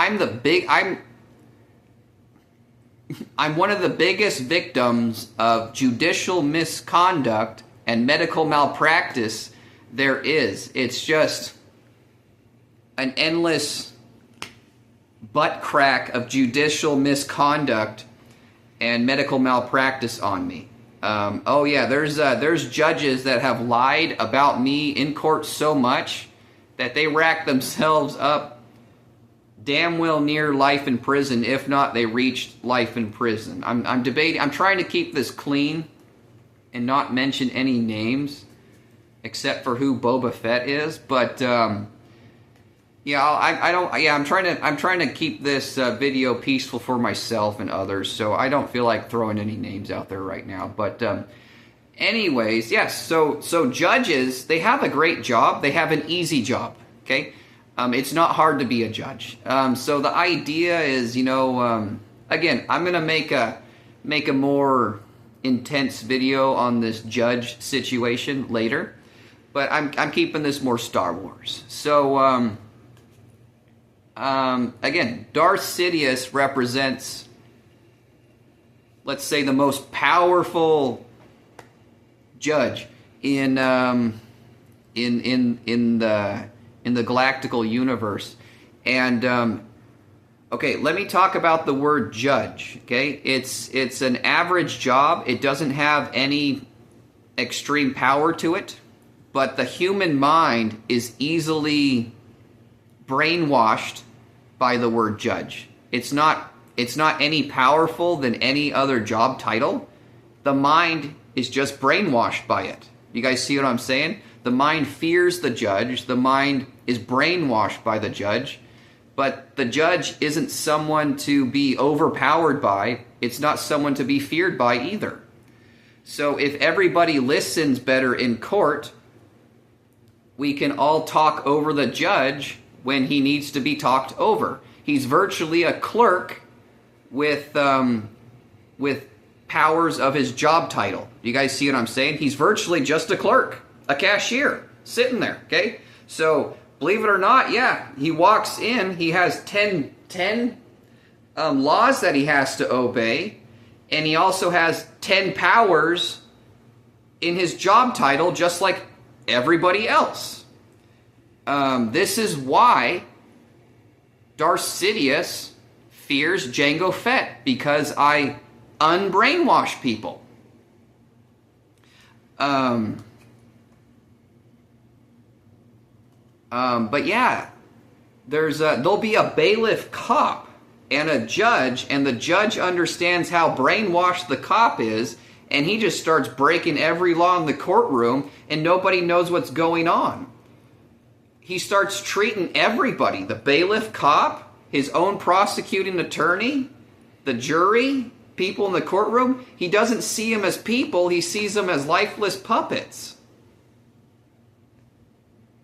one of the biggest victims of judicial misconduct and medical malpractice there is. It's just an endless butt crack of judicial misconduct and medical malpractice on me. Oh yeah, there's judges that have lied about me in court so much that they rack themselves up damn well near life in prison. If not, they reached life in prison. I'm debating. I'm trying to keep this clean and not mention any names except for who Boba Fett is. But yeah, I don't. Yeah, I'm trying to keep this video peaceful for myself and others. So I don't feel like throwing any names out there right now. But anyways, yes. So judges, they have a great job. They have an easy job. Okay. It's not hard to be a judge. So the idea is, you know, again, I'm going to make a more intense video on this judge situation later, but I'm keeping this more Star Wars. So, again, Darth Sidious represents, let's say, the most powerful judge in the galactical universe. And okay, let me talk about the word judge. Okay, it's an average job. It doesn't have any extreme power to it, but the human mind is easily brainwashed by the word judge. It's not any powerful than any other job title. The mind is just brainwashed by it. You guys see what I'm saying? The mind fears the judge. The mind is brainwashed by the judge. But the judge isn't someone to be overpowered by. It's not someone to be feared by either. So if everybody listens better in court, we can all talk over the judge when he needs to be talked over. He's virtually a clerk with powers of his job title. You guys see what I'm saying? He's virtually just a clerk. A cashier sitting there, okay? So, believe it or not, yeah, he walks in, he has 10 laws that he has to obey, and he also has 10 powers in his job title, just like everybody else. This is why Darth Sidious fears Jango Fett, because I unbrainwash people. But yeah, there'll be a bailiff cop and a judge, and the judge understands how brainwashed the cop is, and he just starts breaking every law in the courtroom, and nobody knows what's going on. He starts treating everybody, the bailiff cop, his own prosecuting attorney, the jury, people in the courtroom. He doesn't see them as people, he sees them as lifeless puppets.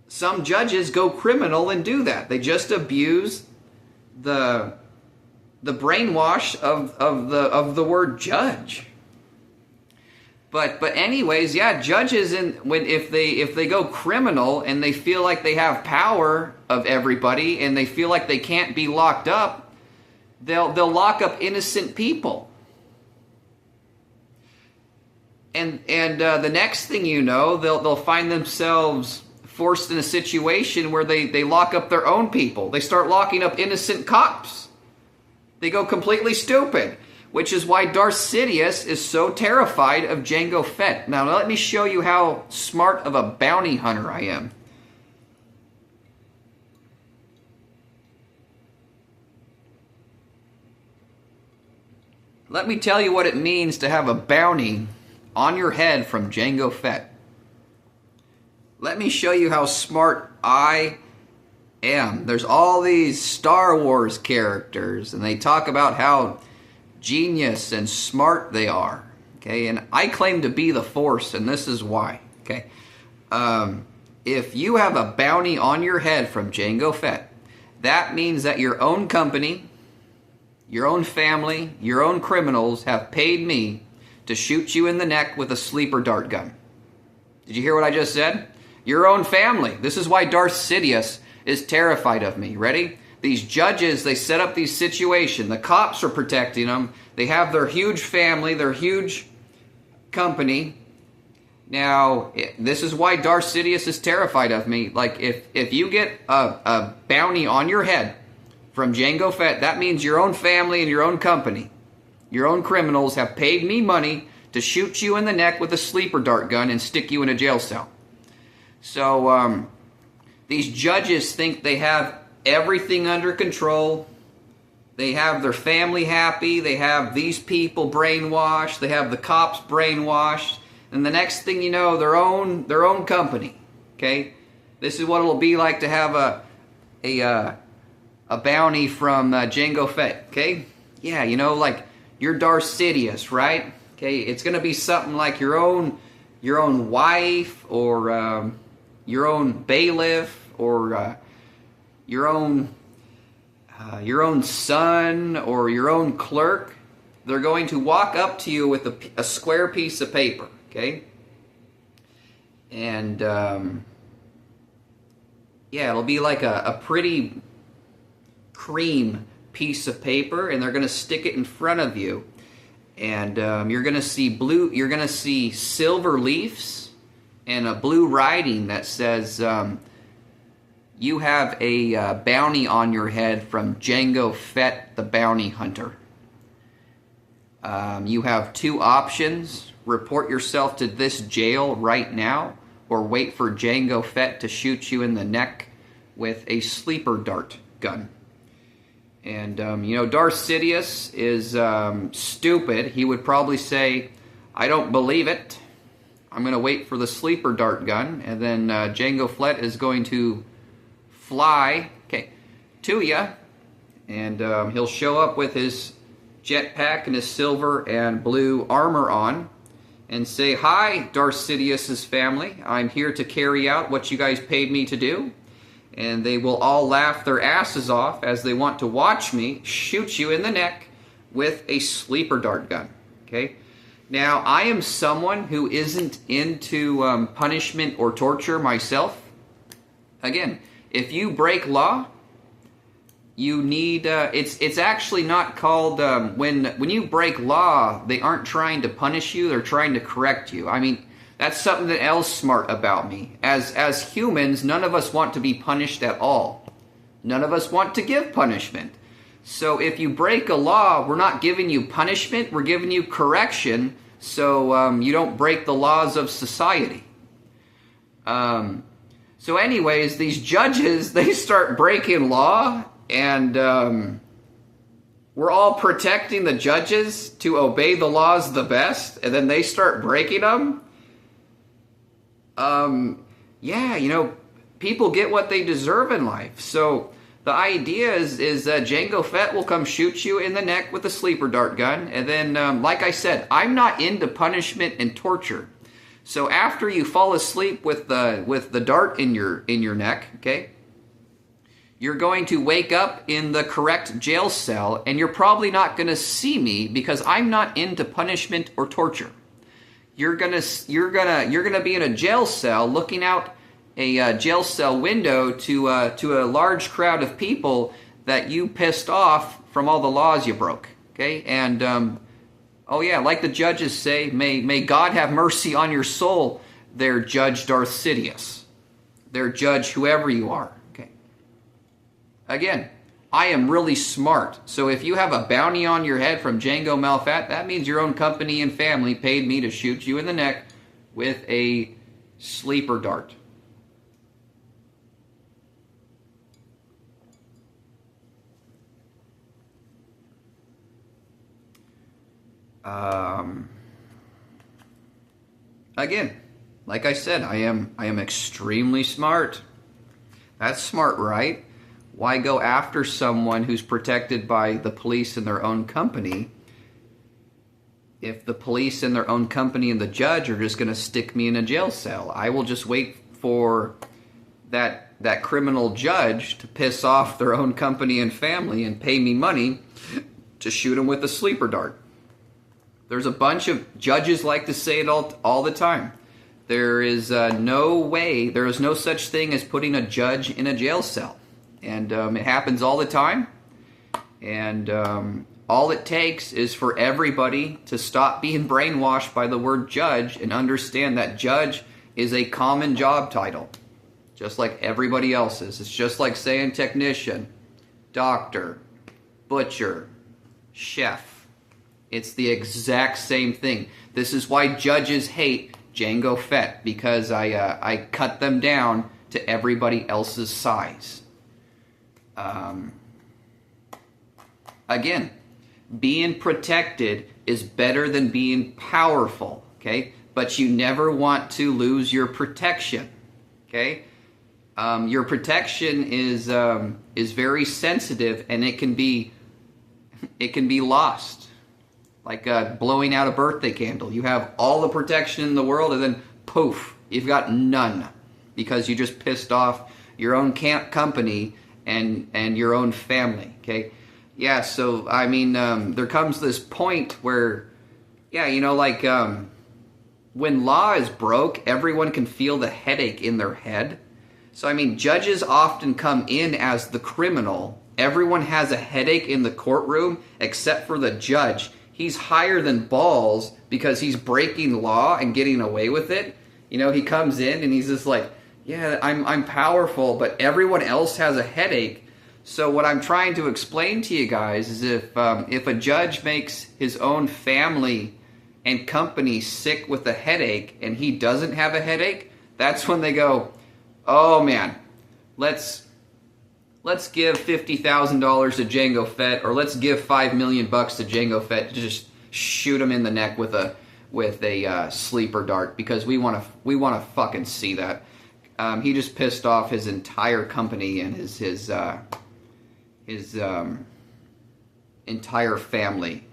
Some judges go criminal and do that. They just abuse the brainwash of the word judge. But anyways, yeah, judges if they go criminal and they feel like they have power of everybody and they feel like they can't be locked up, they'll lock up innocent people. And the next thing you know, they'll find themselves forced in a situation where they lock up their own people. They start locking up innocent cops. They go completely stupid, which is why Darth Sidious is so terrified of Jango Fett. Now let me show you how smart of a bounty hunter I am. Let me tell you what it means to have a bounty on your head from Jango Fett. Let me show you how smart I am. There's all these Star Wars characters, and they talk about how genius and smart they are. Okay, and I claim to be the Force, and this is why. Okay, if you have a bounty on your head from Jango Fett, that means that your own company, your own family, your own criminals have paid me to shoot you in the neck with a sleeper dart gun. Did you hear what I just said? Your own family. This is why Darth Sidious is terrified of me. Ready? These judges, they set up these situations. The cops are protecting them. They have their huge family, their huge company. Now, this is why Darth Sidious is terrified of me. Like, if you get a bounty on your head from Jango Fett, that means your own family and your own company, your own criminals have paid me money to shoot you in the neck with a sleeper dart gun and stick you in a jail cell. So, these judges think they have everything under control. They have their family happy. They have these people brainwashed. They have the cops brainwashed. And the next thing you know, their own company. Okay, this is what it'll be like to have a bounty from Jango Fett. Okay, yeah, you know, like you're Darth Sidious, right? Okay, it's gonna be something like your own wife or your own bailiff or your own son or your own clerk. They're going to walk up to you with a square piece of paper, okay? And yeah, it'll be like a pretty cream piece of paper, and they're going to stick it in front of you, and you're going to see silver leaves and a blue writing that says you have a bounty on your head from Jango Fett, the bounty hunter. You have two options: report yourself to this jail right now, or wait for Jango Fett to shoot you in the neck with a sleeper dart gun. And you know, Darth Sidious is stupid. He would probably say, I don't believe it. I'm going to wait for the sleeper dart gun, and then Jango Fett is going to fly to you, and he'll show up with his jetpack and his silver and blue armor on and say, hi, Darth Sidious's family. I'm here to carry out what you guys paid me to do. And they will all laugh their asses off as they want to watch me shoot you in the neck with a sleeper dart gun. Okay? Now, I am someone who isn't into punishment or torture myself. Again, if you break law, you need, it's actually not called, when you break law, they aren't trying to punish you, they're trying to correct you. I mean, that's something else smart about me. As humans, none of us want to be punished at all. None of us want to give punishment. So if you break a law, we're not giving you punishment, we're giving you correction, so you don't break the laws of society. So anyways, these judges, they start breaking law, and we're all protecting the judges to obey the laws the best, and then they start breaking them. Yeah, you know, people get what they deserve in life. So the idea is Jango Fett will come shoot you in the neck with a sleeper dart gun, and then, like I said, I'm not into punishment and torture. So after you fall asleep with the dart in your neck, okay, you're going to wake up in the correct jail cell, and you're probably not going to see me because I'm not into punishment or torture. You're gonna be in a jail cell, looking out a jail cell window to a large crowd of people that you pissed off from all the laws you broke. Okay, and oh yeah, like the judges say, may God have mercy on your soul, there, Judge Darth Sidious, there, Judge whoever you are. Okay. Again, I am really smart, so if you have a bounty on your head from Jango Malfat, that means your own company and family paid me to shoot you in the neck with a sleeper dart. Again, like I said, I am extremely smart. That's smart, right? Why go after someone who's protected by the police in their own company if the police in their own company and the judge are just going to stick me in a jail cell? I will just wait for that criminal judge to piss off their own company and family and pay me money to shoot him with a sleeper dart. There's a bunch of judges like to say it all the time. There is no way, there is no such thing as putting a judge in a jail cell. And it happens all the time. And all it takes is for everybody to stop being brainwashed by the word judge and understand that judge is a common job title, just like everybody else's. It's just like saying technician, doctor, butcher, chef. It's the exact same thing. This is why judges hate Jango Fett, because I cut them down to everybody else's size. Again, being protected is better than being powerful, okay? But you never want to lose your protection, okay? Your protection is very sensitive, and it can be lost. Like blowing out a birthday candle. You have all the protection in the world, and then poof, you've got none because you just pissed off your own company and your own family. Okay, yeah. So I mean, there comes this point where, yeah, you know, like when law is broke, everyone can feel the headache in their head. So I mean, judges often come in as the criminal. Everyone has a headache in the courtroom except for the judge. He's higher than balls because he's breaking law and getting away with it. You know, he comes in and he's just like, yeah, I'm powerful, but everyone else has a headache. So what I'm trying to explain to you guys is if a judge makes his own family and company sick with a headache and he doesn't have a headache, that's when they go, oh man, let's give $50,000 to Jango Fett, or let's give $5 million to Jango Fett to just shoot him in the neck with a sleeper dart, because we want to fucking see that. He just pissed off his entire company and his entire family.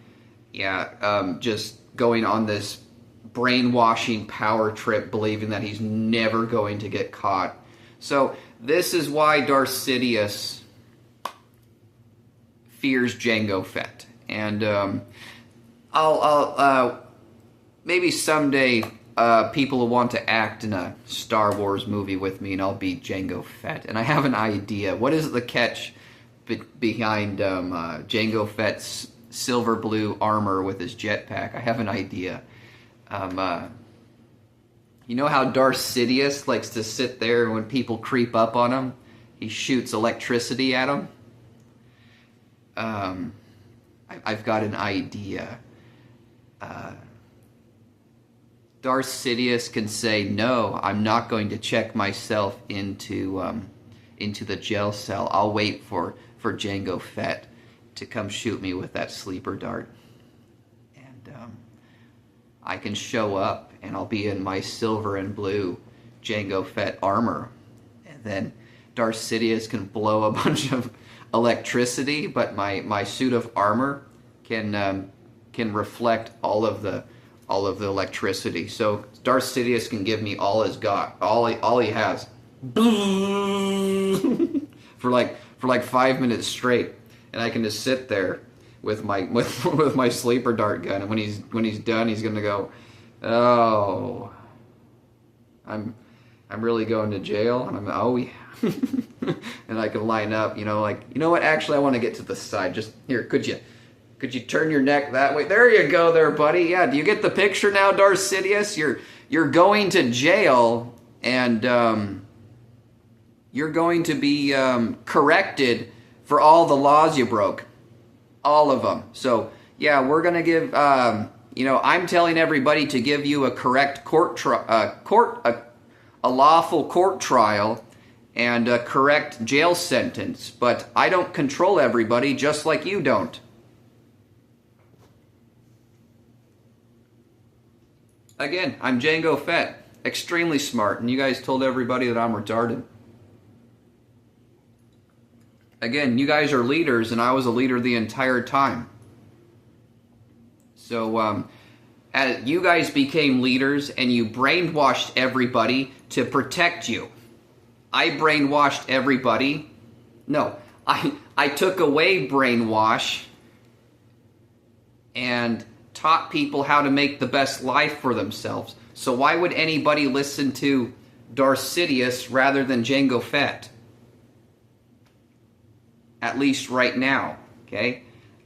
Yeah, just going on this brainwashing power trip, believing that he's never going to get caught. So this is why Darth Sidious fears Jango Fett, and I'll maybe someday people will want to act in a Star Wars movie with me, and I'll be Jango Fett. And I have an idea. What is the catch behind Jango Fett's silver blue armor with his jetpack? I have an idea. You know how Darth Sidious likes to sit there, and when people creep up on him, he shoots electricity at them? I've got an idea. Darth Sidious can say, no, I'm not going to check myself into the jail cell. I'll wait for Jango Fett to come shoot me with that sleeper dart. And I can show up, and I'll be in my silver and blue Jango Fett armor. And then Darth Sidious can blow a bunch of electricity, but my suit of armor can reflect all of the electricity. So Darth Sidious can give me all all he has, for like 5 minutes straight, and I can just sit there with my sleeper dart gun. And when he's done, he's gonna go, oh, I'm really going to jail, and I'm, oh yeah. And I can line up, like, you know what? Actually, I want to get to the side. Just here, could you turn your neck that way? There you go, there, buddy. Yeah, do you get the picture now, Darth Sidious? You're going to jail, and you're going to be corrected for all the laws you broke, all of them. So yeah, we're gonna give. I'm telling everybody to give you a correct a lawful court trial and a correct jail sentence. But I don't control everybody, just like you don't. Again, I'm Jango Fett, extremely smart, and you guys told everybody that I'm retarded. Again, you guys are leaders, and I was a leader the entire time. So, as you guys became leaders, and you brainwashed everybody to protect you. I brainwashed everybody. No, I took away brainwash and taught people how to make the best life for themselves. So why would anybody listen to Darth Sidious rather than Jango Fett? At least right now, okay?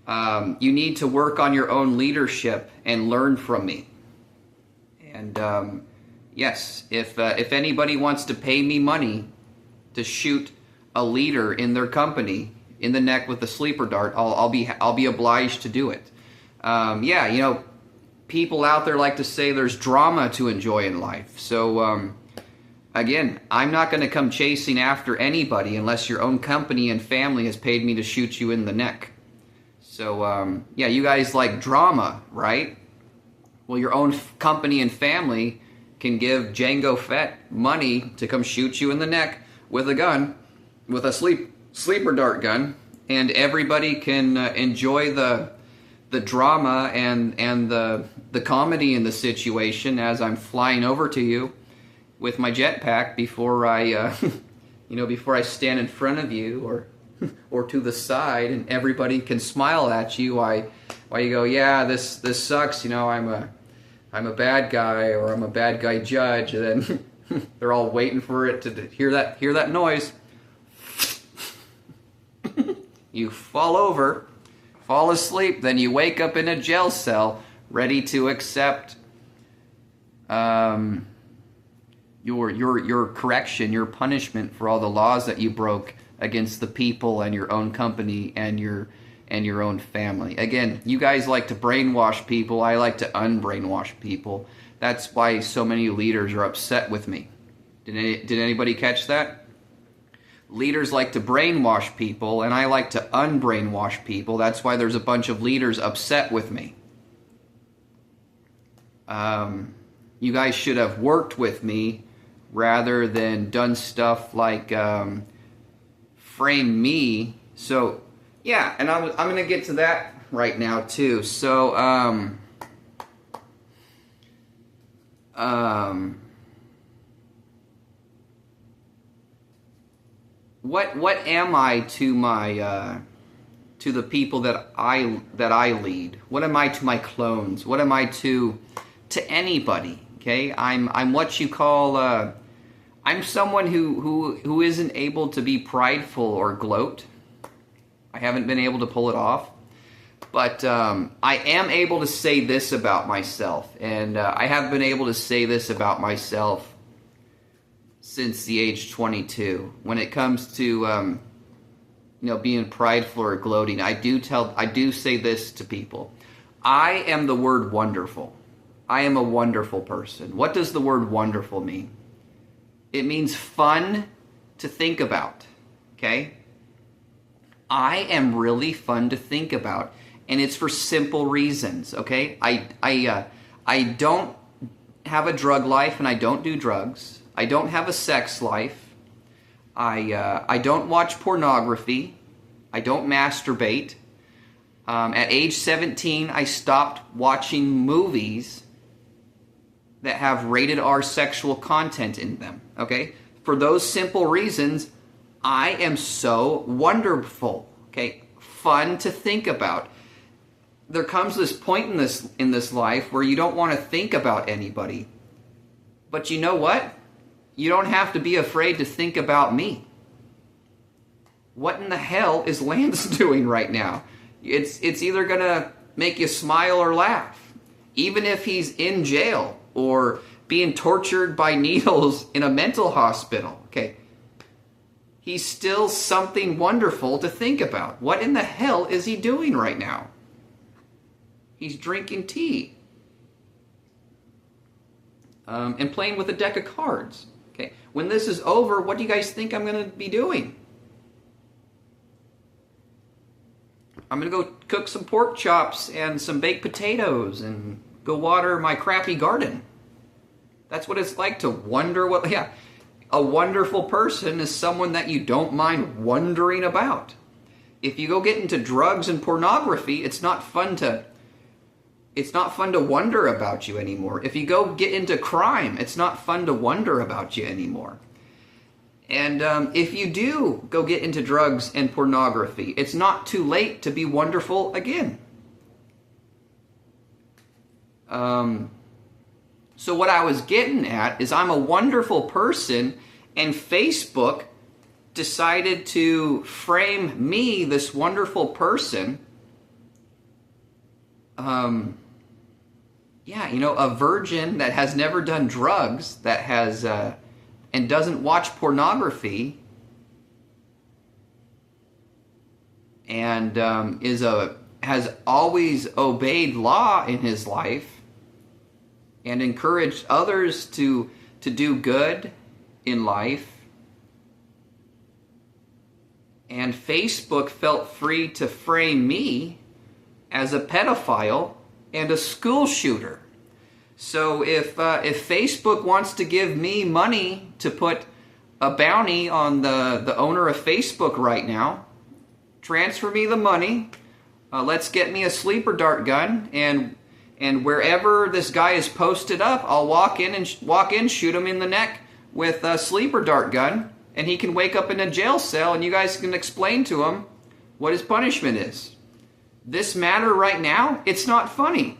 You need to work on your own leadership and learn from me. And yes, if anybody wants to pay me money to shoot a leader in their company in the neck with a sleeper dart, I'll be obliged to do it. Yeah, people out there like to say there's drama to enjoy in life. So, again, I'm not going to come chasing after anybody unless your own company and family has paid me to shoot you in the neck. So, yeah, you guys like drama, right? Well, your own company and family can give Jango Fett money to come shoot you in the neck with a gun, with a sleeper dart gun, and everybody can enjoy the drama and the comedy in the situation as I'm flying over to you with my jetpack before I before I stand in front of you or to the side, and everybody can smile at you while you go, yeah, this sucks, I'm a bad guy, or I'm a bad guy judge, and then they're all waiting for it to hear that noise. You fall over, fall asleep, then you wake up in a jail cell, ready to accept your correction, your punishment for all the laws that you broke against the people and your own company and your own family. Again, you guys like to brainwash people. I like to unbrainwash people. That's why so many leaders are upset with me. Did anybody catch that? Leaders like to brainwash people, and I like to unbrainwash people. That's why there's a bunch of leaders upset with me. You guys should have worked with me rather than done stuff like frame me. So, yeah, and I'm going to get to that right now, too. So, what am I to my to the people that I lead? What am I to my clones? What am I to anybody? Okay, I'm what you call I'm someone who isn't able to be prideful or gloat. I haven't been able to pull it off, but I am able to say this about myself, and I have been able to say this about myself since the age 22. When it comes to being prideful or gloating, I do say this to people. I am the word wonderful. I am a wonderful person. What does the word wonderful mean? It means fun to think about, okay? I am really fun to think about, and it's for simple reasons, okay? I don't have a drug life, and I don't do drugs. I don't have a sex life. I don't watch pornography. I don't masturbate. At age 17, I stopped watching movies that have rated R sexual content in them, okay? For those simple reasons, I am so wonderful, okay? Fun to think about. There comes this point in this life where you don't want to think about anybody. But you know what? You don't have to be afraid to think about me. What in the hell is Lance doing right now? It's either going to make you smile or laugh. Even if he's in jail or being tortured by needles in a mental hospital, okay? He's still something wonderful to think about. What in the hell is he doing right now? He's drinking tea. And playing with a deck of cards. Okay. When this is over, what do you guys think I'm going to be doing? I'm going to go cook some pork chops and some baked potatoes and go water my crappy garden. That's what it's like to wonder what... Yeah, a wonderful person is someone that you don't mind wondering about. If you go get into drugs and pornography, it's not fun to wonder about you anymore. If you go get into crime, it's not fun to wonder about you anymore. And if you do go get into drugs and pornography, it's not too late to be wonderful again. So what I was getting at is I'm a wonderful person, and Facebook decided to frame me, this wonderful person, yeah, you know, a virgin that has never done drugs, that has, and doesn't watch pornography, and has always obeyed law in his life, and encouraged others to do good in life. And Facebook felt free to frame me as a pedophile and a school shooter. So if Facebook wants to give me money to put a bounty on the owner of Facebook right now, transfer me the money. Let's get me a sleeper dart gun, and wherever this guy is posted up, I'll walk in, shoot him in the neck with a sleeper dart gun, and he can wake up in a jail cell, and you guys can explain to him what his punishment is. This matter right now, it's not funny.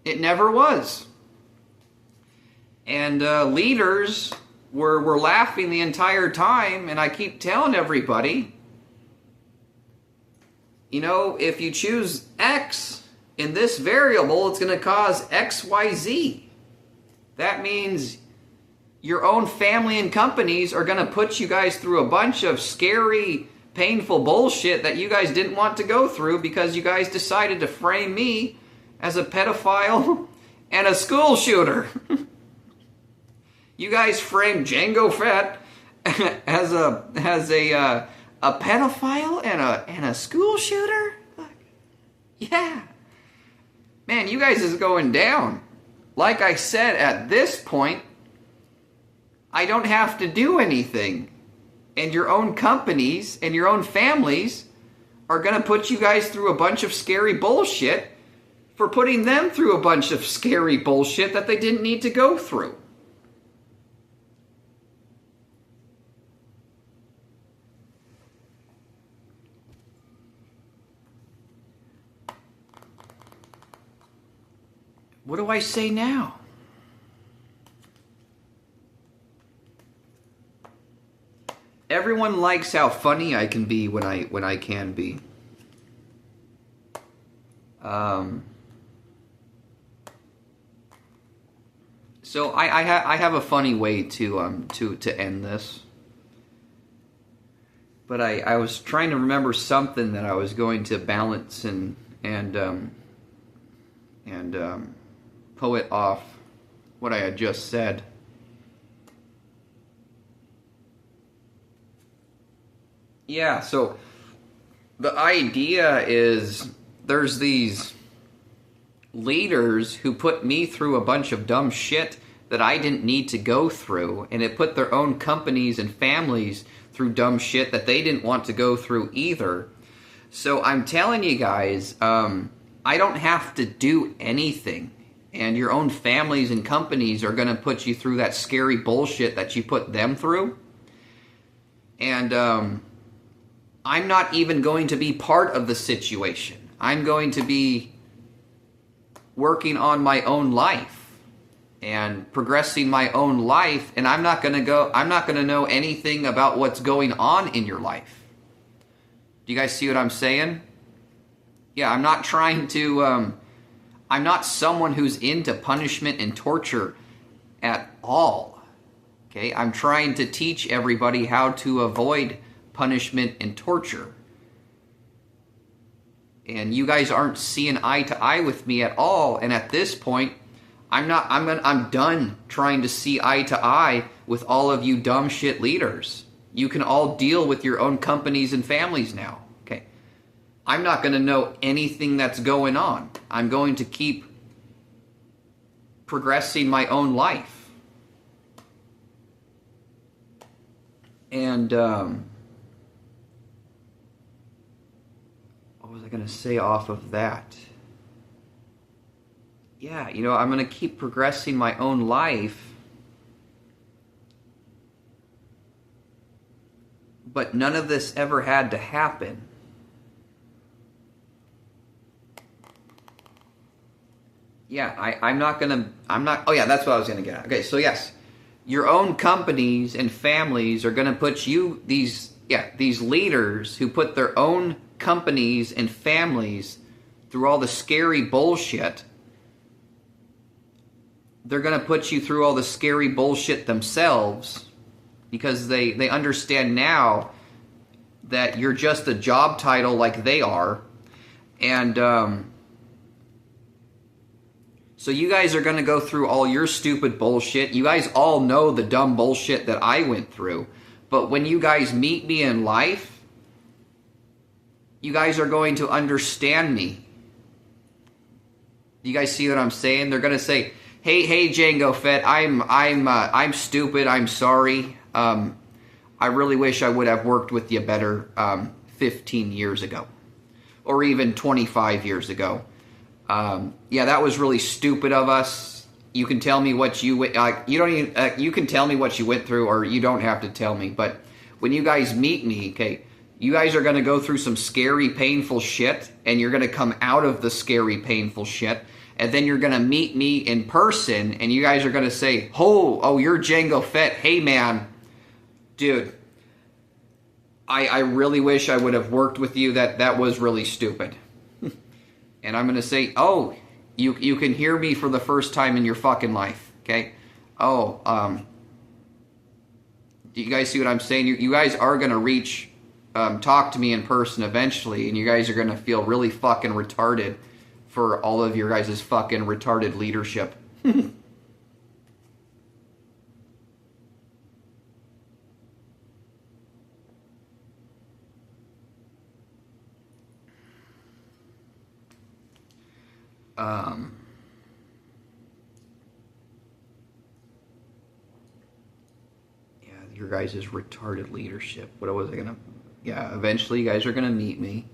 It never was. And leaders were laughing the entire time, and I keep telling everybody, you know, if you choose X in this variable, it's going to cause X, Y, Z. That means your own family and companies are going to put you guys through a bunch of scary, painful bullshit that you guys didn't want to go through because you guys decided to frame me as a pedophile and a school shooter. You guys framed Jango Fett as a pedophile and a school shooter? Yeah. Man, you guys is going down. Like I said, at this point, I don't have to do anything. And your own companies and your own families are going to put you guys through a bunch of scary bullshit for putting them through a bunch of scary bullshit that they didn't need to go through. What do I say now? Everyone likes how funny I can be when I can be. So I have a funny way to end this. But I was trying to remember something that I was going to balance and poet off what I had just said. Yeah, so the idea is there's these leaders who put me through a bunch of dumb shit that I didn't need to go through, and it put their own companies and families through dumb shit that they didn't want to go through either. So I'm telling you guys, I don't have to do anything, and your own families and companies are going to put you through that scary bullshit that you put them through. And I'm not even going to be part of the situation. I'm going to be working on my own life and progressing my own life, and I'm not going to know anything about what's going on in your life. Do you guys see what I'm saying? Yeah, I'm not trying to, I'm not someone who's into punishment and torture at all. Okay, I'm trying to teach everybody how to avoid punishment and torture. And you guys aren't seeing eye to eye with me at all. And at this point, I'm done trying to see eye to eye with all of you dumb shit leaders. You can all deal with your own companies and families now. Okay. I'm not going to know anything that's going on. I'm going to keep progressing my own life. And what was I going to say off of that? Yeah, you know, I'm going to keep progressing my own life. But none of this ever had to happen. Yeah, oh yeah, that's what I was going to get at. Okay, so yes, your own companies and families are going to put you, these leaders who put their own companies and families through all the scary bullshit, they're going to put you through all the scary bullshit themselves because they understand now that you're just a job title like they are. And so you guys are going to go through all your stupid bullshit. You guys all know the dumb bullshit that I went through. But when you guys meet me in life, you guys are going to understand me. You guys see what I'm saying? They're going to say, Hey, Jango, Fett, I'm stupid. I'm sorry. I really wish I would have worked with you better 15 years ago, or even 25 years ago. Yeah, that was really stupid of us. You can tell me what you can tell me what you went through, or you don't have to tell me. But when you guys meet me, okay, you guys are going to go through some scary, painful shit, and you're going to come out of the scary, painful shit. And then you're going to meet me in person, and you guys are going to say, oh, you're Jango Fett. Hey, man, dude, I really wish I would have worked with you. That was really stupid. And I'm going to say, oh, you can hear me for the first time in your fucking life, okay? Oh, do you guys see what I'm saying? You guys are going to talk to me in person eventually, and you guys are going to feel really fucking retarded for all of your guys' fucking retarded leadership. Yeah, your guys' retarded leadership. What was I gonna... Yeah, eventually you guys are gonna meet me.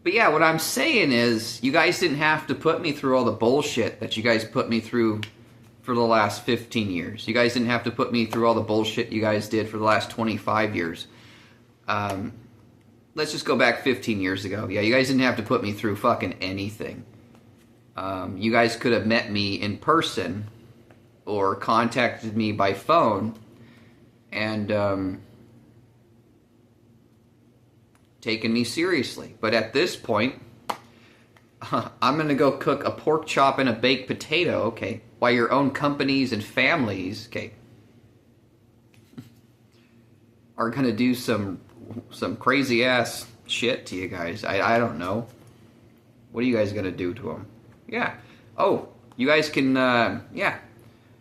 But yeah, what I'm saying is, you guys didn't have to put me through all the bullshit that you guys put me through for the last 15 years. You guys didn't have to put me through all the bullshit you guys did for the last 25 years. Let's just go back 15 years ago. Yeah, you guys didn't have to put me through fucking anything. You guys could have met me in person or contacted me by phone and taken me seriously. But at this point, I'm going to go cook a pork chop and a baked potato, okay, while your own companies and families, okay, are going to do some crazy-ass shit to you guys. I don't know. What are you guys going to do to them? Yeah. Oh, You guys can, yeah.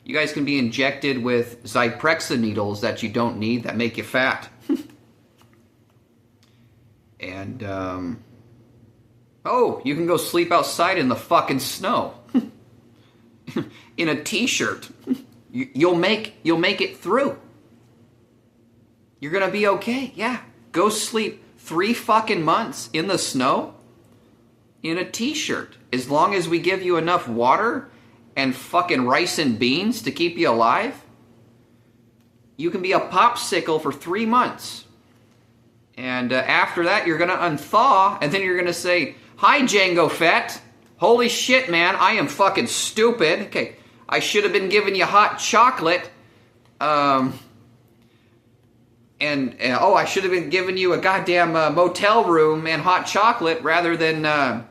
You guys can be injected with Zyprexa needles that you don't need that make you fat. And, oh, you can go sleep outside in the fucking snow. In a t-shirt. You'll make it through. You're gonna be okay, yeah. Go sleep 3 fucking months in the snow in a t-shirt. As long as we give you enough water and fucking rice and beans to keep you alive, you can be a popsicle for 3 months. And after that, you're going to unthaw, and then you're going to say, "Hi, Jango Fett. Holy shit, man, I am fucking stupid. Okay, I should have been giving you hot chocolate. Oh, I should have been giving you a goddamn motel room and hot chocolate rather than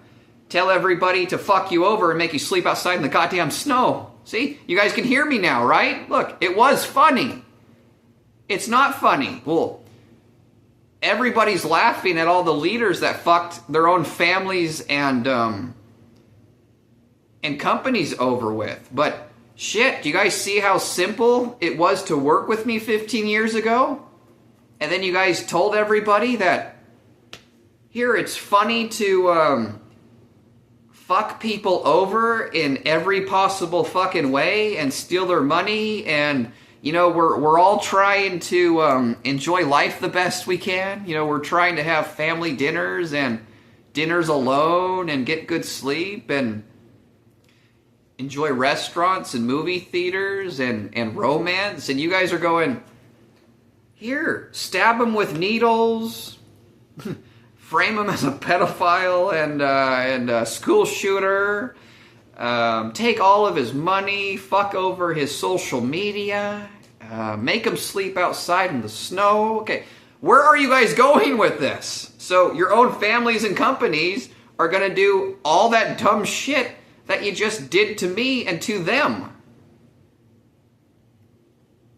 tell everybody to fuck you over and make you sleep outside in the goddamn snow." See? You guys can hear me now, right? Look, it was funny. It's not funny. Well, everybody's laughing at all the leaders that fucked their own families and companies over with. But shit, do you guys see how simple it was to work with me 15 years ago? And then you guys told everybody that, here, it's funny to fuck people over in every possible fucking way and steal their money, and you know, we're all trying to enjoy life the best we can. You know, we're trying to have family dinners and dinners alone and get good sleep and enjoy restaurants and movie theaters and romance. And you guys are going, here, stab him with needles, frame him as a pedophile and a school shooter, take all of his money, fuck over his social media, make him sleep outside in the snow. Okay, where are you guys going with this? So your own families and companies are going to do all that dumb shit that you just did to me and to them.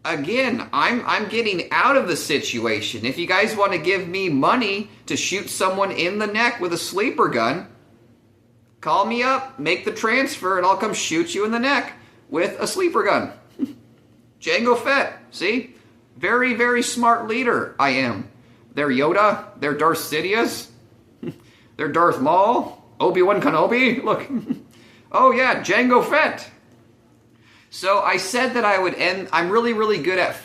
Again, I'm getting out of the situation. If you guys want to give me money to shoot someone in the neck with a sleeper gun, call me up, make the transfer, and I'll come shoot you in the neck with a sleeper gun. Jango Fett, see? Very, very smart leader I am. They're Yoda, they're Darth Sidious, they're Darth Maul, Obi-Wan Kenobi, look. Oh yeah, Jango Fett. So I said that I would end. I'm really, really good at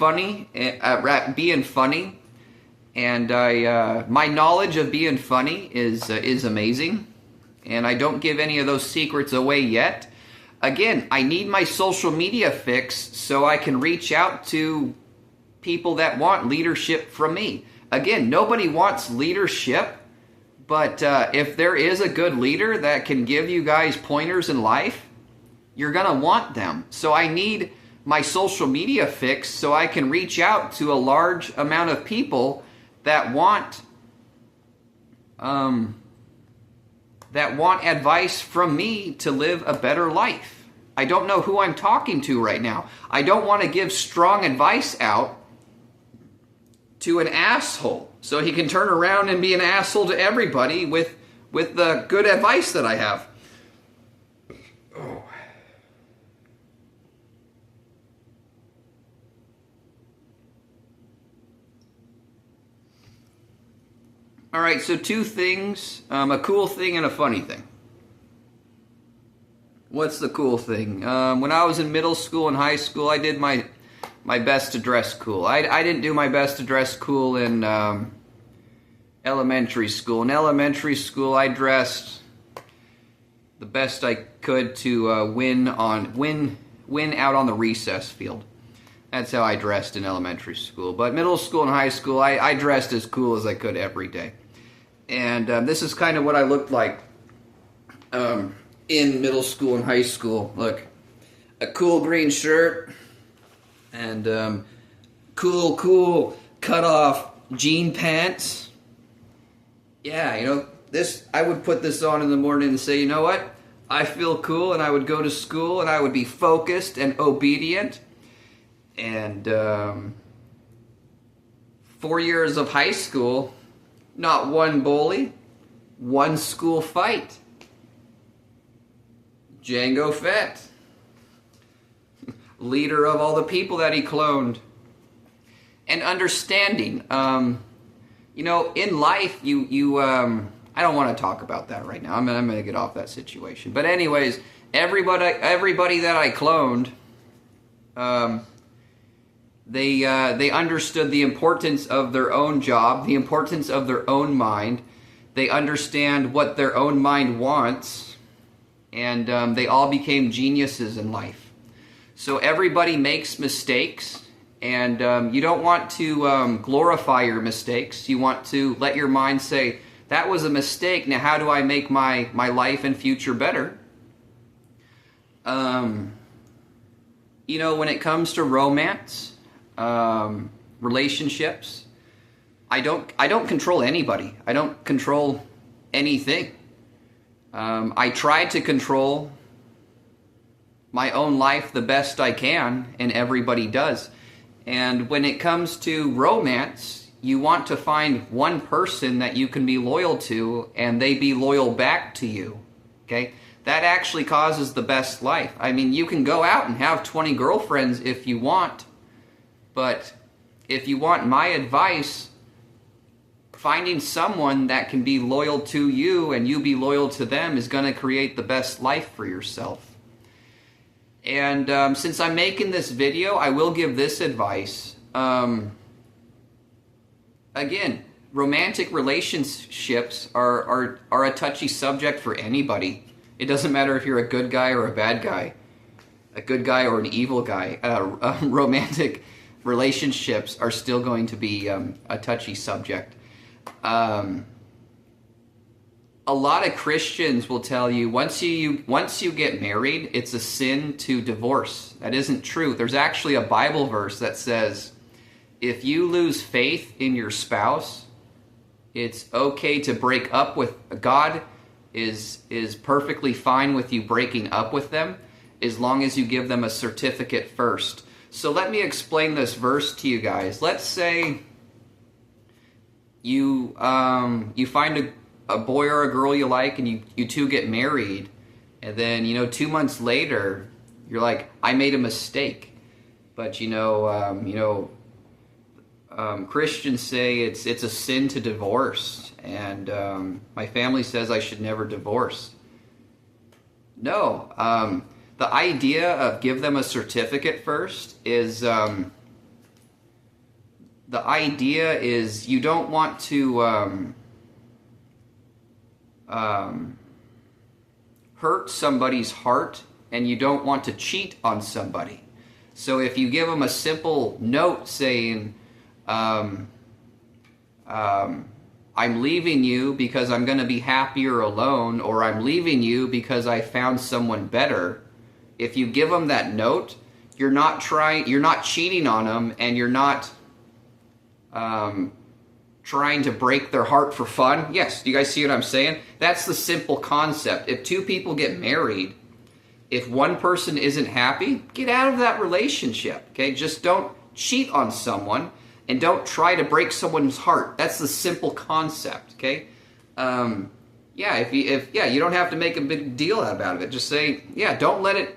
being funny, and my knowledge of being funny is amazing, and I don't give any of those secrets away yet. Again, I need my social media fix so I can reach out to people that want leadership from me. Again, nobody wants leadership, but if there is a good leader that can give you guys pointers in life, you're going to want them. So I need my social media fix so I can reach out to a large amount of people that want advice from me to live a better life. I don't know who I'm talking to right now. I don't want to give strong advice out to an asshole so he can turn around and be an asshole to everybody with the good advice that I have. Oh. All right, so 2 things, a cool thing and a funny thing. What's the cool thing? When I was in middle school and high school, I did my best to dress cool. I didn't do my best to dress cool in elementary school. In elementary school, I dressed the best I could to win out on the recess field. That's how I dressed in elementary school. But middle school and high school, I dressed as cool as I could every day. And this is kind of what I looked like in middle school and high school. Look, a cool green shirt and cool cut-off jean pants. Yeah, you know, this, I would put this on in the morning and say, you know what? I feel cool, and I would go to school, and I would be focused and obedient. And 4 years of high school, not one bully, one school fight. Jango Fett. leader of all the people that he cloned. And understanding, you know, in life, I don't want to talk about that right now. I'm going to get off that situation. But anyways, everybody that I cloned, they understood the importance of their own job, the importance of their own mind. They understand what their own mind wants, and they all became geniuses in life. So everybody makes mistakes, and you don't want to glorify your mistakes. You want to let your mind say, that was a mistake, now how do I make my life and future better? You know, when it comes to romance, relationships, I don't control anybody. I don't control anything. I try to control my own life the best I can, and everybody does. And when it comes to romance, you want to find one person that you can be loyal to, and they be loyal back to you. Okay? That actually causes the best life. I mean, you can go out and have 20 girlfriends if you want, but if you want my advice, finding someone that can be loyal to you and you be loyal to them is going to create the best life for yourself. And since I'm making this video, I will give this advice. Again, romantic relationships are a touchy subject for anybody. It doesn't matter if you're a good guy or a bad guy, a good guy or an evil guy. Romantic relationships are still going to be a touchy subject. A lot of Christians will tell you once you get married, it's a sin to divorce. That isn't true. There's actually a Bible verse that says, if you lose faith in your spouse, it's okay to break up with God. Is perfectly fine with you breaking up with them as long as you give them a certificate first. So let me explain this verse to you guys. Let's say you find a boy or a girl you like, and you two get married, and then 2 months later you're like, I made a mistake. But Christians say it's a sin to divorce, and my family says I should never divorce. No, the idea of give them a certificate first is the idea is you don't want to hurt somebody's heart, and you don't want to cheat on somebody. So if you give them a simple note saying, I'm leaving you because I'm going to be happier alone, or I'm leaving you because I found someone better. If you give them that note, you're not cheating on them, and you're not trying to break their heart for fun. Yes, do you guys see what I'm saying? That's the simple concept. If two people get married, if one person isn't happy, get out of that relationship. Okay, just don't cheat on someone. And don't try to break someone's heart. That's the simple concept, okay? You don't have to make a big deal about it. Just say, don't let it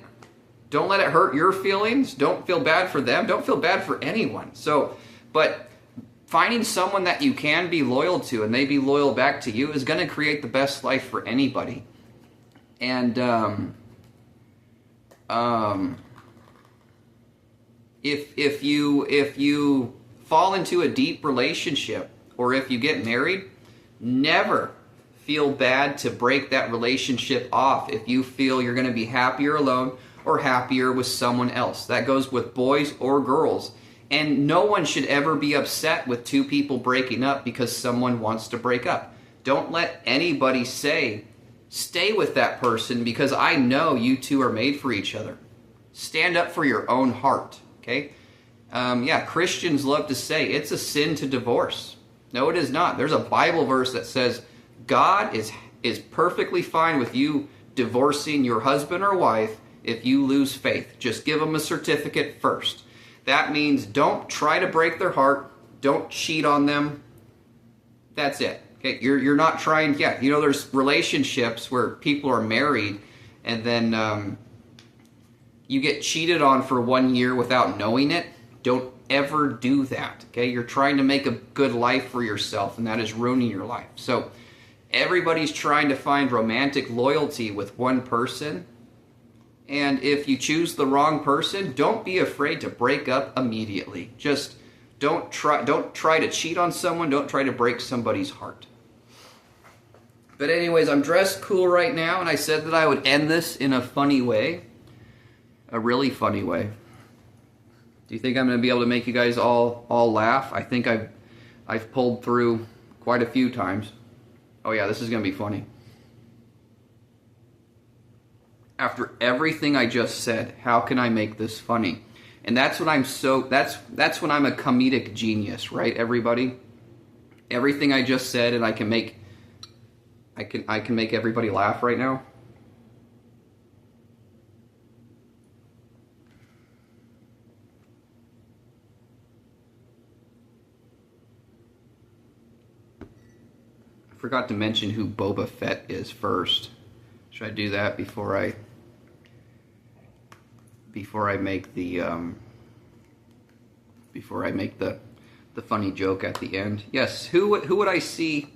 hurt your feelings. Don't feel bad for them. Don't feel bad for anyone. So, but finding someone that you can be loyal to and they be loyal back to you is going to create the best life for anybody. And if you fall into a deep relationship, or if you get married, never feel bad to break that relationship off if you feel you're going to be happier alone or happier with someone else. That goes with boys or girls. And no one should ever be upset with two people breaking up because someone wants to break up. Don't let anybody say, stay with that person because I know you two are made for each other. Stand up for your own heart, okay? Christians love to say it's a sin to divorce. No, it is not. There's a Bible verse that says God is perfectly fine with you divorcing your husband or wife if you lose faith. Just give them a certificate first. That means don't try to break their heart. Don't cheat on them. That's it. Okay, you're not trying. There's relationships where people are married, and then you get cheated on for 1 year without knowing it, don't ever do that, okay? You're trying to make a good life for yourself, and that is ruining your life. So everybody's trying to find romantic loyalty with one person, and if you choose the wrong person, don't be afraid to break up immediately. Just don't try to cheat on someone, don't try to break somebody's heart. But anyways, I'm dressed cool right now, and I said that I would end this in a funny way. A really funny way. Do you think I'm going to be able to make you guys all laugh? I think I've pulled through quite a few times. Oh yeah, this is going to be funny. After everything I just said, how can I make this funny? And that's when that's when I'm a comedic genius, right, everybody? Everything I just said, and I can make everybody laugh right now. I forgot to mention who Boba Fett is first. Should I do that before I make the funny joke at the end? Yes, who would I see?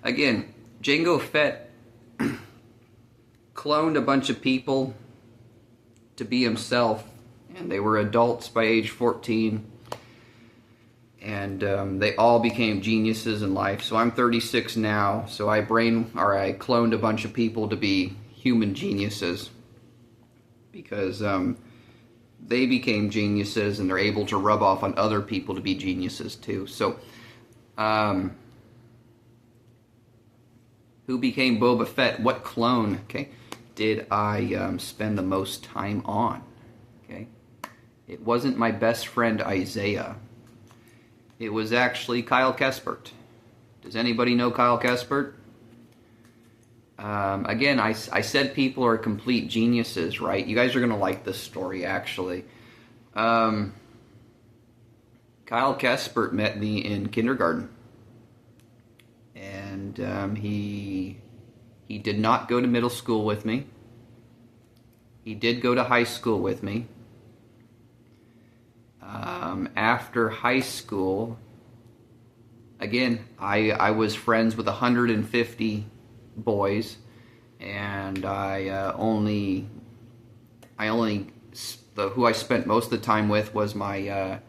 Again, Jango Fett cloned a bunch of people to be himself, and they were adults by age 14. And they all became geniuses in life. So I'm 36 now, so I cloned a bunch of people to be human geniuses, because they became geniuses, and they're able to rub off on other people to be geniuses too. So who became Boba Fett? What clone, okay, did I spend the most time on? Okay, it wasn't my best friend Isaiah. It was actually Kyle Kespert. Does anybody know Kyle Kespert? Again, I said people are complete geniuses, right? You guys are going to like this story, actually. Kyle Kespert met me in kindergarten. And he did not go to middle school with me. He did go to high school with me. After high school, again, I was friends with 150 boys, and who I spent most of the time with was my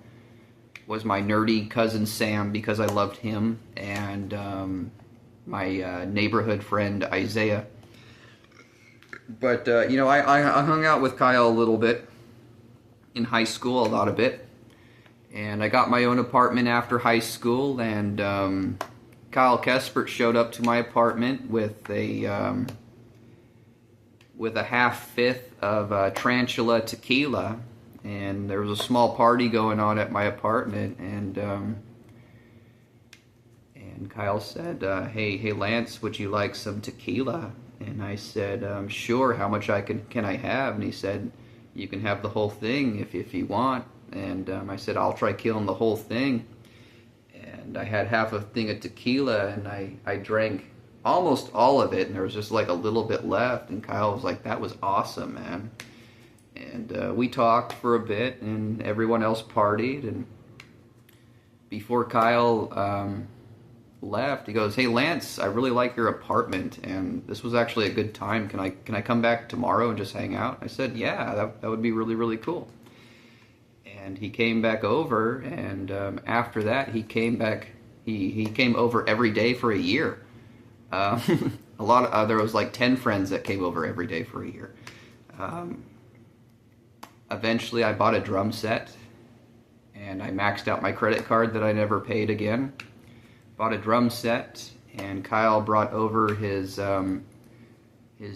nerdy cousin Sam, because I loved him, and my neighborhood friend Isaiah. But I hung out with Kyle a little bit in high school, a lot of it. And I got my own apartment after high school, and Kyle Kespert showed up to my apartment with a half-fifth of Tarantula tequila, and there was a small party going on at my apartment, and Kyle said, hey Lance, would you like some tequila? And I said, sure, how much can I have? And he said, you can have the whole thing if you want. And I said, I'll try killing the whole thing. And I had half a thing of tequila, and I drank almost all of it, and there was just like a little bit left. And Kyle was like, that was awesome, man. And we talked for a bit, and everyone else partied. And before Kyle left, he goes, hey Lance, I really like your apartment, and this was actually a good time. Can I come back tomorrow and just hang out? I said, yeah, that would be really, really cool. And he came back over, and after that, he came back. He came over every day for a year. There was like 10 friends that came over every day for a year. Eventually, I bought a drum set, and I maxed out my credit card that I never paid again. Bought a drum set, and Kyle brought over his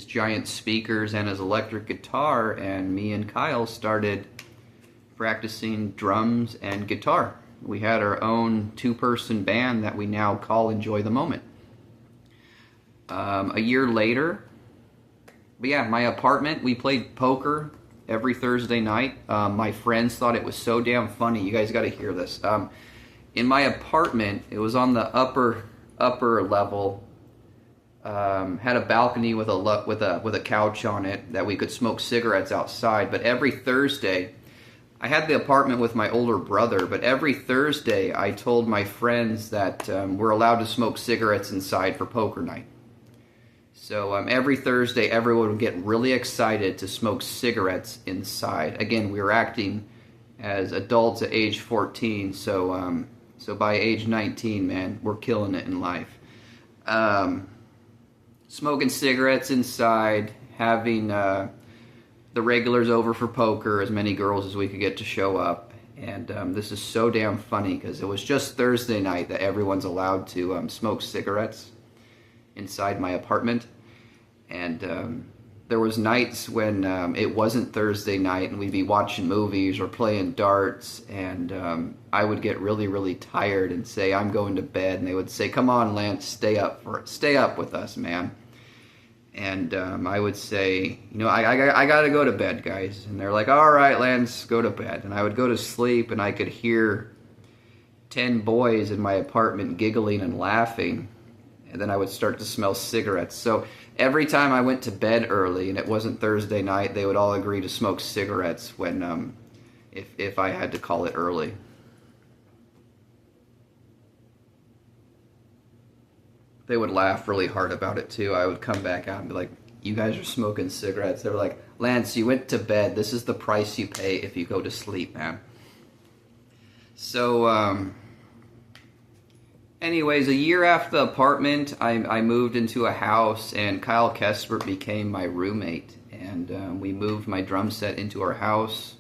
giant speakers and his electric guitar, and me and Kyle started practicing drums and guitar. We had our own two-person band that we now call Enjoy the Moment. A year later, but yeah, my apartment, we played poker every Thursday night. My friends thought it was so damn funny. You guys got to hear this. In my apartment, it was on the upper level, had a balcony with a couch on it that we could smoke cigarettes outside. But every Thursday, I had the apartment with my older brother. But every Thursday, I told my friends that we're allowed to smoke cigarettes inside for poker night. So every Thursday, everyone would get really excited to smoke cigarettes inside. Again, we were acting as adults at age 14, so by age 19, man, we're killing it in life. Smoking cigarettes inside, having the regulars over for poker, as many girls as we could get to show up. And this is so damn funny because it was just Thursday night that everyone's allowed to smoke cigarettes inside my apartment. And there was nights when it wasn't Thursday night and we'd be watching movies or playing darts, and I would get really, really tired and say, I'm going to bed. And they would say, come on, Lance, stay up with us, man. And I would say, I got to go to bed, guys. And they're like, all right, Lance, go to bed. And I would go to sleep, and I could hear 10 boys in my apartment giggling and laughing. And then I would start to smell cigarettes. So every time I went to bed early and it wasn't Thursday night, they would all agree to smoke cigarettes when, if I had to call it early. They would laugh really hard about it too. I would come back out and be like, you guys are smoking cigarettes. They were like, Lance, you went to bed. This is the price you pay if you go to sleep, man. So, anyways, a year after the apartment, I moved into a house, and Kyle Kespert became my roommate. And we moved my drum set into our house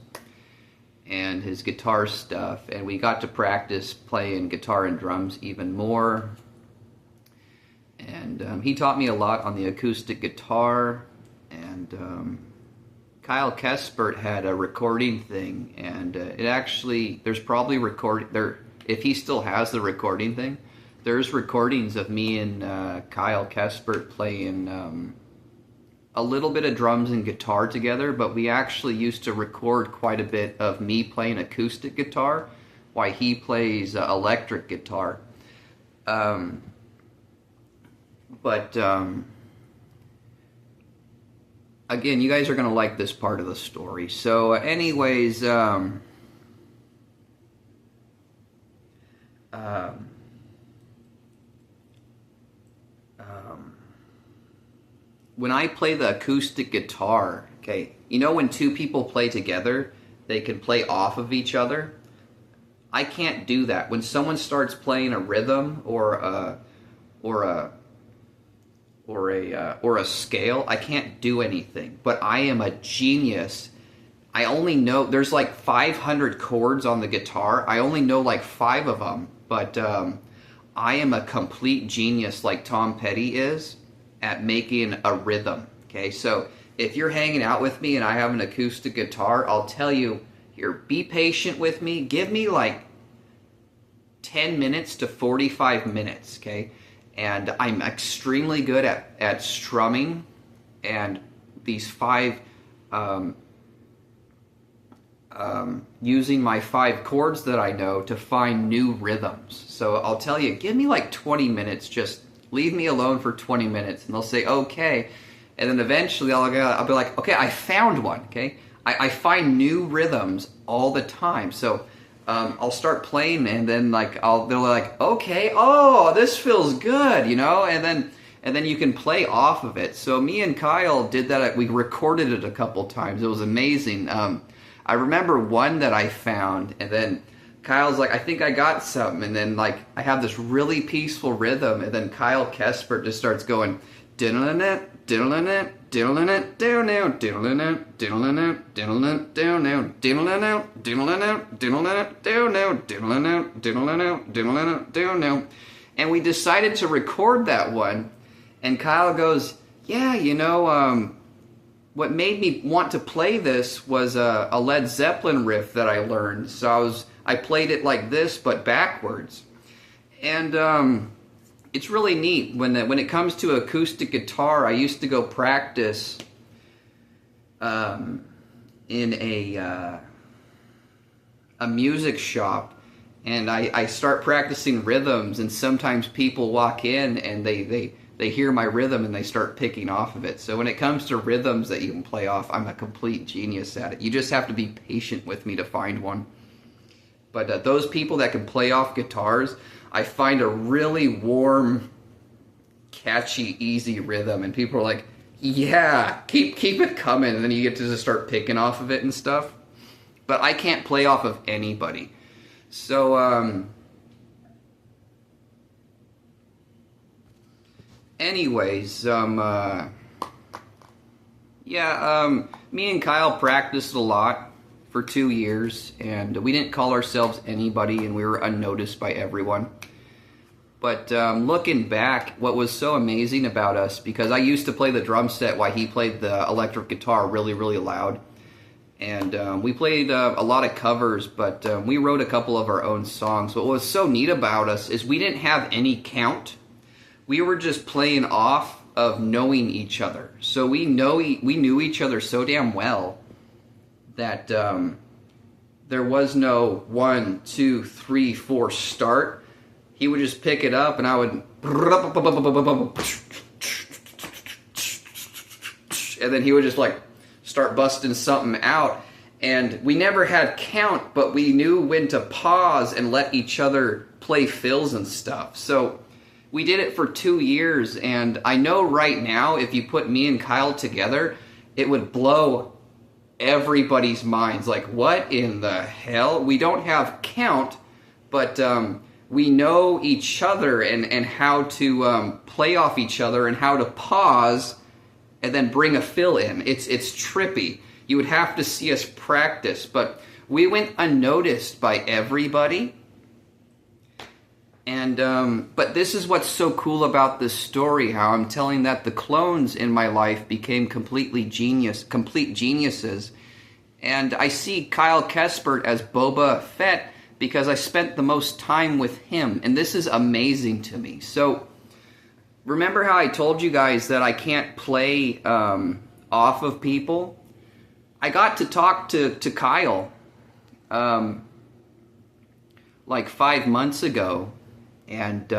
and his guitar stuff. And we got to practice playing guitar and drums even more. And he taught me a lot on the acoustic guitar. And Kyle Kespert had a recording thing. And it actually, there's probably if he still has the recording thing, there's recordings of me and Kyle Kespert playing a little bit of drums and guitar together, but we actually used to record quite a bit of me playing acoustic guitar while he plays electric guitar. Again, you guys are going to like this part of the story. So anyways, when I play the acoustic guitar, okay, when two people play together, they can play off of each other. I can't do that. When someone starts playing a rhythm or a scale, I can't do anything. But I am a genius. I only know there's like 500 chords on the guitar. I only know like 5 of them, but I am a complete genius, like Tom Petty is, at making a rhythm. Okay, so if you're hanging out with me and I have an acoustic guitar, I'll tell you, here, be patient with me. Give me like 10 minutes to 45 minutes, okay? And I'm extremely good at strumming and these 5, using my 5 chords that I know to find new rhythms. So I'll tell you, give me like 20 minutes, just leave me alone for 20 minutes, and they'll say, okay. And then eventually I'll be like, okay, I found one, okay? I find new rhythms all the time. So I'll start playing, and then they're like, okay, oh, this feels good, and then you can play off of it. So me and Kyle did that. We recorded it a couple times. It was amazing. I remember one that I found, and then Kyle's like, I think I got something, and then I have this really peaceful rhythm, and then Kyle Kespert just starts going diddle-in-it, diddle-in-it, diddle-in-it, down-out, diddle-in-it, diddle-in-it, diddle-in-it, down-out, diddle-in-out, diddle-in-it, diddle-in-it, down-out, diddle-in-out, diddle-in-out, diddle-in-it, down-out. And we decided to record that one, and Kyle goes, yeah, what made me want to play this was a Led Zeppelin riff that I learned. So I played it like this, but backwards. And it's really neat. When it comes to acoustic guitar, I used to go practice in a music shop, and I start practicing rhythms, and sometimes people walk in and they they hear my rhythm and they start picking off of it. So when it comes to rhythms that you can play off, I'm a complete genius at it. You just have to be patient with me to find one. But those people that can play off guitars, I find a really warm, catchy, easy rhythm, and people are like, yeah, keep it coming, and then you get to just start picking off of it and stuff. But I can't play off of anybody. So, anyways, me and Kyle practiced a lot for 2 years, and we didn't call ourselves anybody, and we were unnoticed by everyone. But looking back, what was so amazing about us, because I used to play the drum set while he played the electric guitar really, really loud. And we played a lot of covers, but we wrote a couple of our own songs. What was so neat about us is we didn't have any count. We were just playing off of knowing each other. So we knew each other so damn well that there was no 1, 2, 3, 4 start. He would just pick it up, and I would, and then he would just like start busting something out. And we never had count, but we knew when to pause and let each other play fills and stuff. So we did it for 2 years, and I know right now if you put me and Kyle together, it would blow everybody's minds. Like, what in the hell? We don't have count, but we know each other and how to play off each other and how to pause and then bring a fill in. It's trippy. You would have to see us practice, but we went unnoticed by everybody. And but this is what's so cool about this story, how I'm telling that the clones in my life became complete geniuses. And I see Kyle Kespert as Boba Fett because I spent the most time with him, and this is amazing to me. So remember how I told you guys that I can't play off of people? I got to talk to Kyle like 5 months ago, and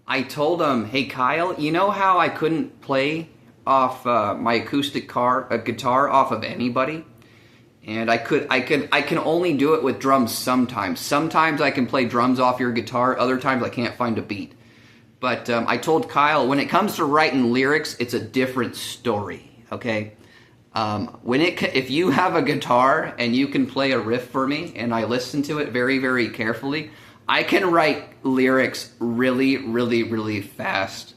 I told him, hey Kyle, you know how I couldn't play off my acoustic guitar off of anybody? And I can only do it with drums sometimes. Sometimes I can play drums off your guitar, other times I can't find a beat. But I told Kyle, when it comes to writing lyrics, it's a different story, okay? If you have a guitar and you can play a riff for me and I listen to it very, very carefully, I can write lyrics really, really, really fast.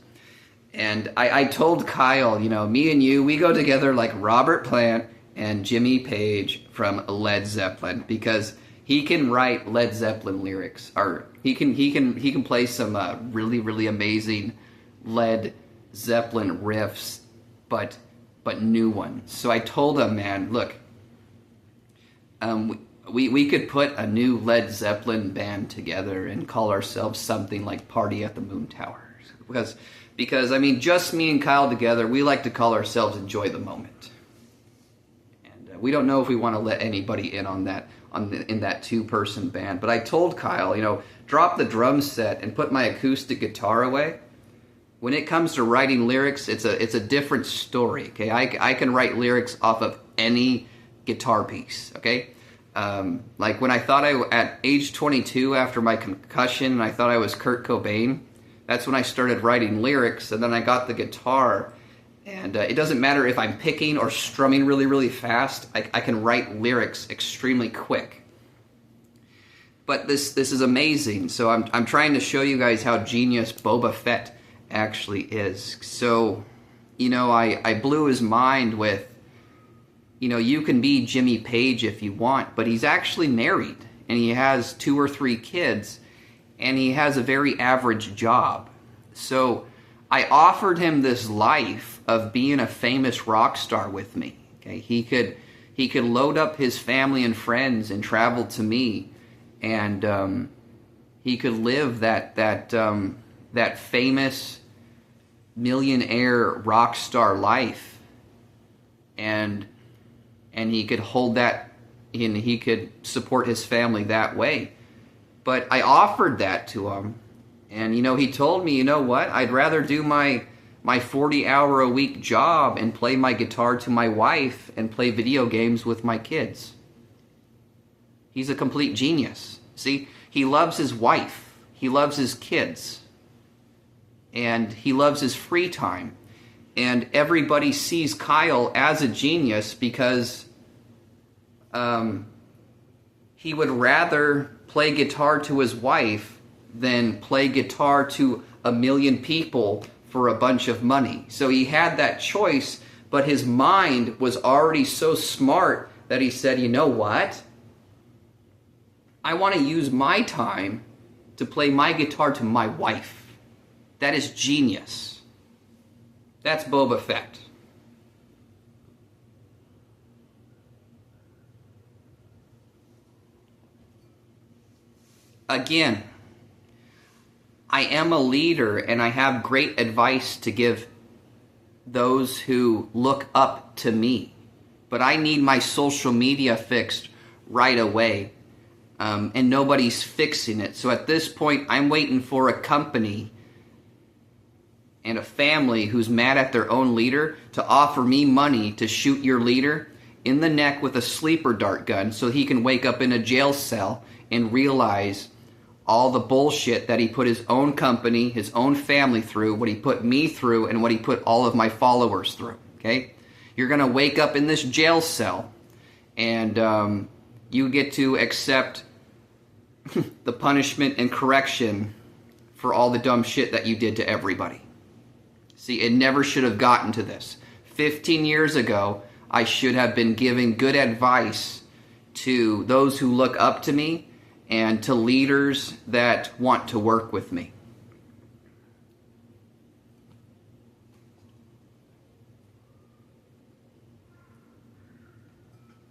And I told Kyle, you know, me and you, we go together like Robert Plant and Jimmy Page from Led Zeppelin, because he can write Led Zeppelin lyrics, or he can play some really, really amazing Led Zeppelin riffs, but new ones. So I told him, man, look, we could put a new Led Zeppelin band together and call ourselves something like Party at the Moon Towers, because I mean, just me and Kyle together, we like to call ourselves Enjoy the Moment. We don't know if we want to let anybody in on that in that 2-person band. But I told Kyle, you know, drop the drum set and put my acoustic guitar away. When it comes to writing lyrics, it's a different story. Okay, I can write lyrics off of any guitar piece. Okay, like when I thought at age 22 after my concussion, I thought I was Kurt Cobain. That's when I started writing lyrics, and then I got the guitar. And it doesn't matter if I'm picking or strumming really, really fast. I can write lyrics extremely quick. But this is amazing. So I'm trying to show you guys how genius Boba Fett actually is. So, you know, I blew his mind with, you know, you can be Jimmy Page if you want, but he's actually married, and he has 2 or 3 kids, and he has a very average job. So I offered him this life of being a famous rock star with me. Okay, he could load up his family and friends and travel to me, and he could live that famous millionaire rock star life, and he could hold that, and he could support his family that way. But I offered that to him, And, he told me, you know what? I'd rather do my 40-hour-a-week job and play my guitar to my wife and play video games with my kids. He's a complete genius. See, he loves his wife. He loves his kids. And he loves his free time. And everybody sees Kyle as a genius because he would rather play guitar to his wife than play guitar to a million people for a bunch of money. So he had that choice, but his mind was already so smart that he said, you know what? I want to use my time to play my guitar to my wife. That is genius. That's Boba Fett. Again, I am a leader and I have great advice to give those who look up to me. But I need my social media fixed right away. And nobody's fixing it. So at this point, I'm waiting for a company and a family who's mad at their own leader to offer me money to shoot your leader in the neck with a sleeper dart gun so he can wake up in a jail cell and realize all the bullshit that he put his own company, his own family through, what he put me through, and what he put all of my followers through, okay? You're going to wake up in this jail cell, and you get to accept the punishment and correction for all the dumb shit that you did to everybody. See, it never should have gotten to this. 15 years ago, I should have been giving good advice to those who look up to me and to leaders that want to work with me.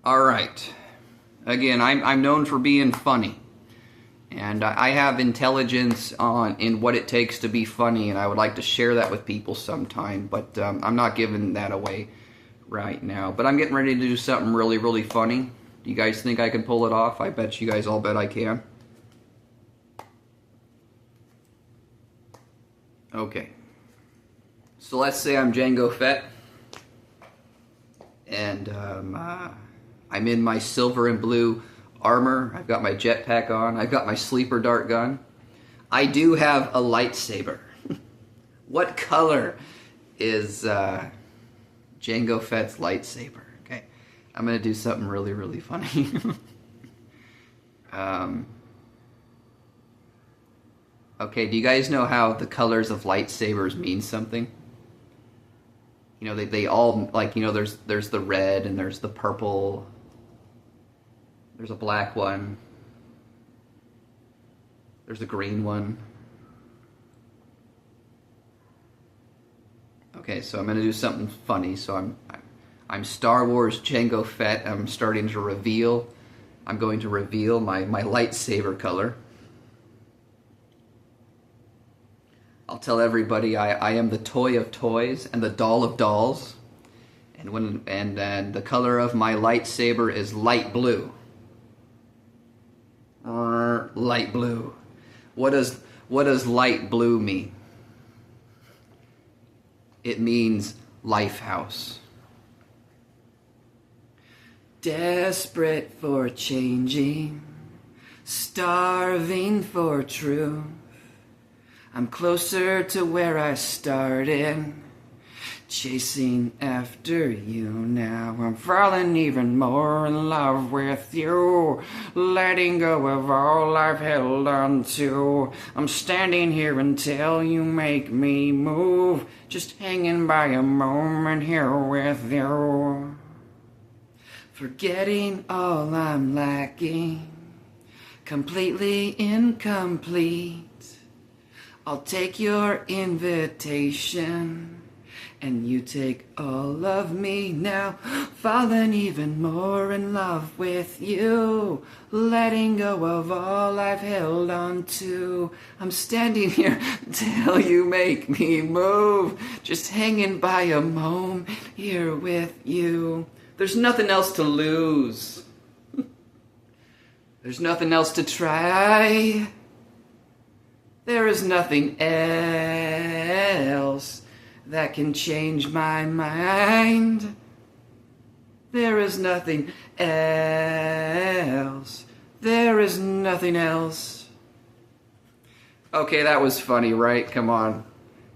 All right. Again, I'm known for being funny. And I have intelligence in what it takes to be funny, and I would like to share that with people sometime, but I'm not giving that away right now. But I'm getting ready to do something really, really funny. Do you guys think I can pull it off? I bet you guys all bet I can. Okay. So let's say I'm Jango Fett, and I'm in my silver and blue armor. I've got my jetpack on. I've got my sleeper dart gun. I do have a lightsaber. What color is Jango Fett's lightsaber? Okay, I'm gonna do something really, really funny. Okay, do you guys know how the colors of lightsabers mean something? You know, they all, like, you know, there's the red and there's the purple. There's a black one. There's a green one. Okay, so I'm going to do something funny. So I'm Star Wars Jango Fett. I'm starting to reveal. I'm going to reveal my lightsaber color. I'll tell everybody I am the toy of toys and the doll of dolls. And the color of my lightsaber is light blue. Light blue. What does light blue mean? It means Lifehouse. Desperate for changing, starving for truth. I'm closer to where I started, chasing after you now. I'm falling even more in love with you, letting go of all I've held on to. I'm standing here until you make me move, just hanging by a moment here with you. Forgetting all I'm lacking, completely incomplete. I'll take your invitation, and you take all of me now. Falling even more in love with you, letting go of all I've held on to. I'm standing here till you make me move, just hanging by a moment here with you. There's nothing else to lose. There's nothing else to try. There is nothing else that can change my mind. There is nothing else. There is nothing else. Okay, that was funny, right? Come on.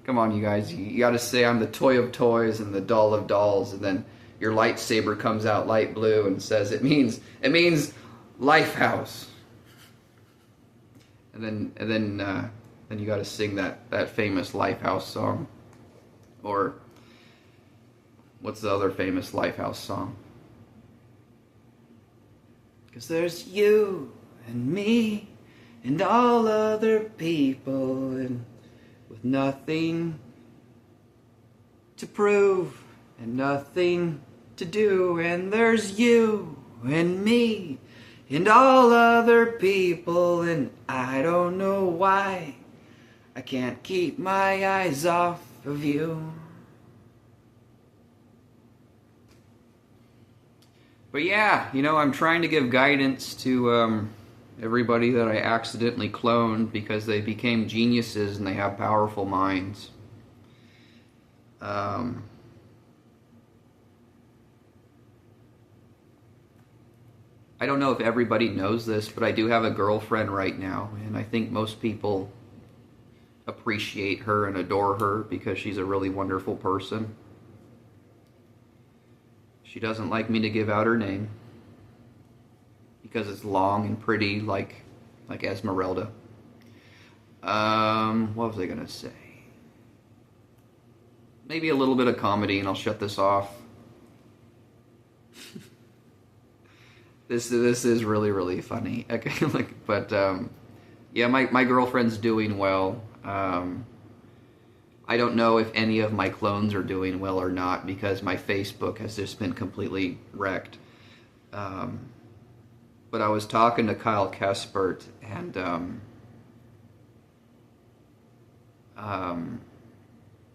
Come on, you guys. You gotta say I'm the toy of toys and the doll of dolls, and then your lightsaber comes out light blue and says it means Lifehouse. And then you gotta sing that famous Lifehouse song. Or what's the other famous Lifehouse song? 'Cause there's you and me and all other people, and with nothing to prove and nothing to do, and there's you and me and all other people, and I don't know why I can't keep my eyes off of you. But yeah, I'm trying to give guidance to everybody that I accidentally cloned because they became geniuses and they have powerful minds. I don't know if everybody knows this, but I do have a girlfriend right now, and I think most people appreciate her and adore her because she's a really wonderful person. She doesn't like me to give out her name because it's long and pretty, like Esmeralda. What was I gonna say? Maybe a little bit of comedy, and I'll shut this off. This is really, really funny. Okay, yeah, my girlfriend's doing well. I don't know if any of my clones are doing well or not because my Facebook has just been completely wrecked. But I was talking to Kyle Kespert, and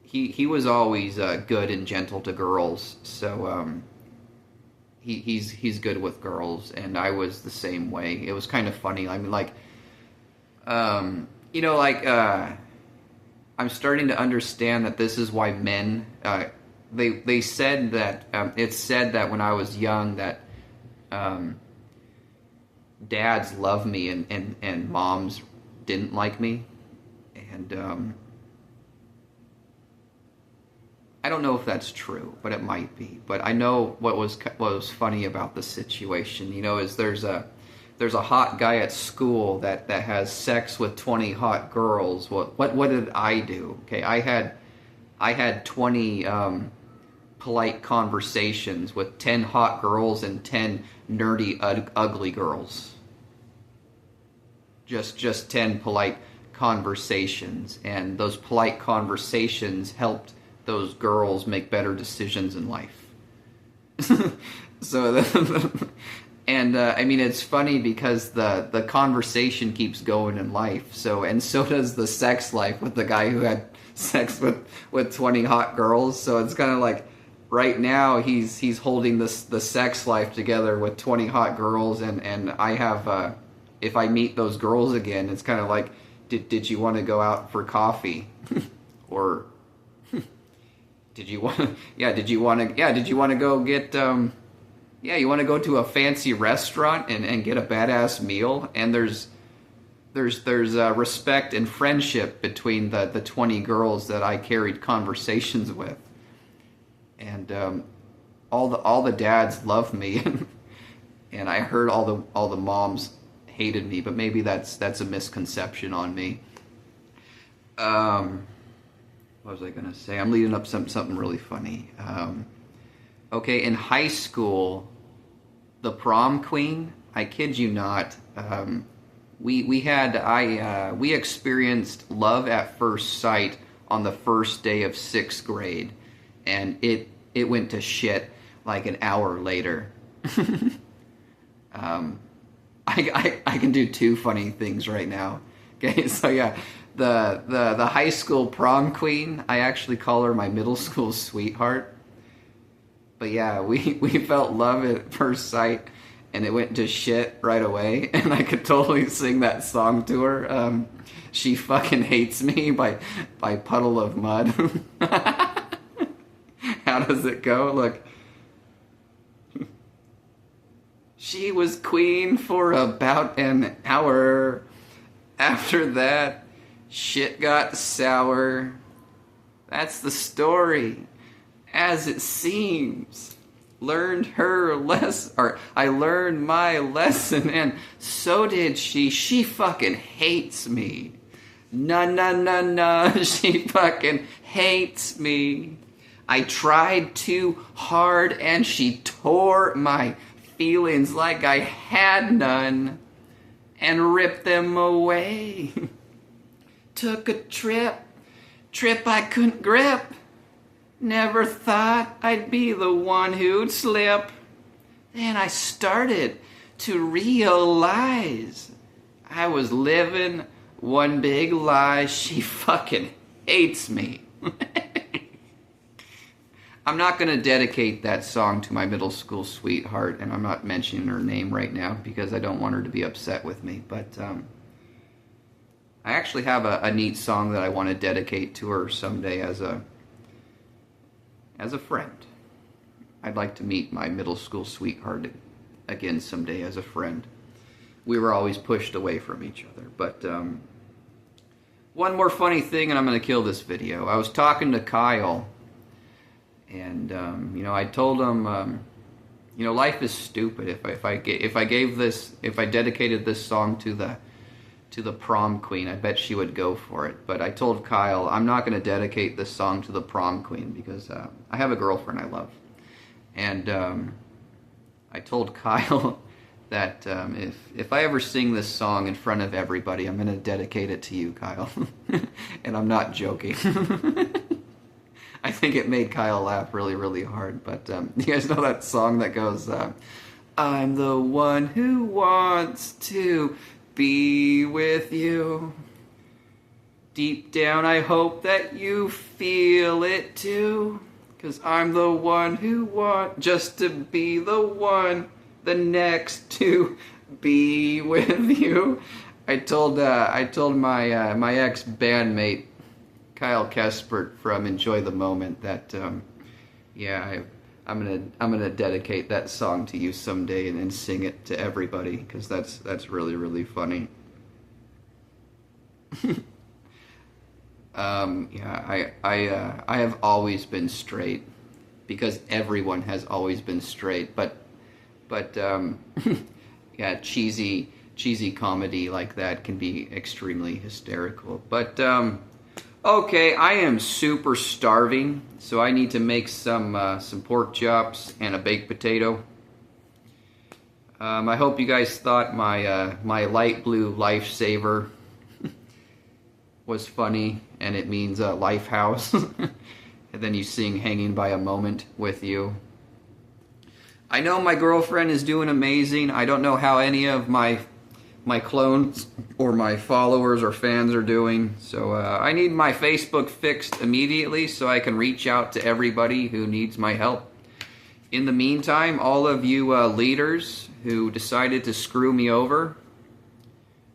he was always good and gentle to girls, so he's good with girls, and I was the same way. It was kind of funny. I mean, I'm starting to understand that this is why men, they said that, it's said that when I was young that dads love me and moms didn't like me. And I don't know if that's true, but it might be. But I know what was funny about the situation, is there's a hot guy at school that has sex with 20 hot girls. What did I do? Okay, I had 20 polite conversations with 10 hot girls and 10 nerdy ugly girls. Just 10 polite conversations, and those polite conversations helped those girls make better decisions in life. And I mean, it's funny because the conversation keeps going in life. So does the sex life with the guy who had sex with 20 hot girls. So it's kind of like right now he's holding the sex life together with 20 hot girls, and I have if I meet those girls again, it's kind of like, did you want to go out for coffee, or did you want to go get you want to go to a fancy restaurant and get a badass meal, and there's respect and friendship between the 20 girls that I carried conversations with, and all the dads love me, and I heard all the moms hated me, but maybe that's a misconception on me. What was I gonna say? I'm leading up something really funny. Okay, in high school, the prom queen, I kid you not, we experienced love at first sight on the first day of 6th grade, and it went to shit like an hour later. I can do two funny things right now. Okay, so yeah, the high school prom queen, I actually call her my middle school sweetheart. But yeah, we felt love at first sight, and it went to shit right away, and I could totally sing that song to her. She Fucking Hates Me by Puddle of Mud. How does it go? Look. She was queen for about an hour. After that, shit got sour. That's the story, as it seems. Learned her lesson, or I learned my lesson, and so did she. She fucking hates me. Na, she fucking hates me. I tried too hard, and she tore my feelings like I had none, and ripped them away. Took a trip I couldn't grip. Never thought I'd be the one who'd slip. Then I started to realize I was living one big lie. She fucking hates me. I'm not going to dedicate that song to my middle school sweetheart, and I'm not mentioning her name right now because I don't want her to be upset with me, but I actually have a neat song that I want to dedicate to her someday as a friend. I'd like to meet my middle school sweetheart again someday as a friend. We were always pushed away from each other, but one more funny thing, and I'm going to kill this video. I was talking to Kyle, and I told him, life is stupid. If I dedicated this song to the prom queen, I bet she would go for it. But I told Kyle, I'm not going to dedicate this song to the prom queen because I have a girlfriend I love. And I told Kyle that if I ever sing this song in front of everybody, I'm going to dedicate it to you, Kyle. And I'm not joking. I think it made Kyle laugh really, really hard. But you guys know that song that goes, I'm the one who wants to be with you. Deep down I hope that you feel it too. 'Cause I'm the one who want just to be the one, the next to be with you. I told my ex bandmate Kyle Kespert from Enjoy the Moment that I'm gonna dedicate that song to you someday and sing it to everybody because that's really, really funny. I have always been straight because everyone has always been straight, but yeah, cheesy comedy like that can be extremely hysterical. But okay, I am super starving, so I need to make some pork chops and a baked potato. I hope you guys thought my light blue lifesaver was funny, and it means life house. And then you sing Hanging by a Moment with you. I know my girlfriend is doing amazing. I don't know how any of my clones or my followers or fans are doing. So I need my Facebook fixed immediately so I can reach out to everybody who needs my help. In the meantime, all of you leaders who decided to screw me over,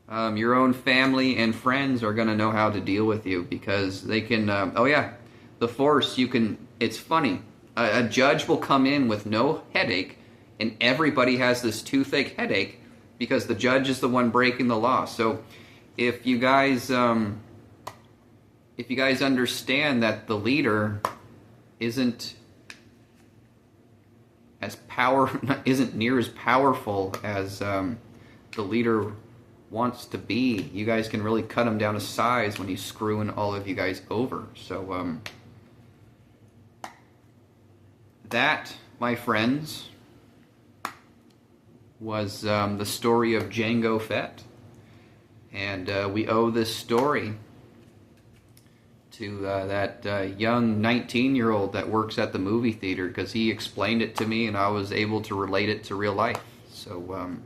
your own family and friends are going to know how to deal with you because they can, the force, it's funny. A judge will come in with no headache and everybody has this toothache headache because the judge is the one breaking the law. So if you guys understand that the leader isn't near as powerful as the leader wants to be, you guys can really cut him down to size when he's screwing all of you guys over. So that, my friends, was the story of Jango Fett, and we owe this story to that young 19-year-old that works at the movie theater because he explained it to me and I was able to relate it to real life. So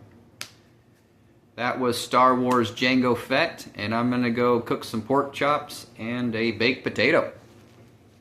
that was Star Wars Jango Fett, and I'm gonna go cook some pork chops and a baked potato.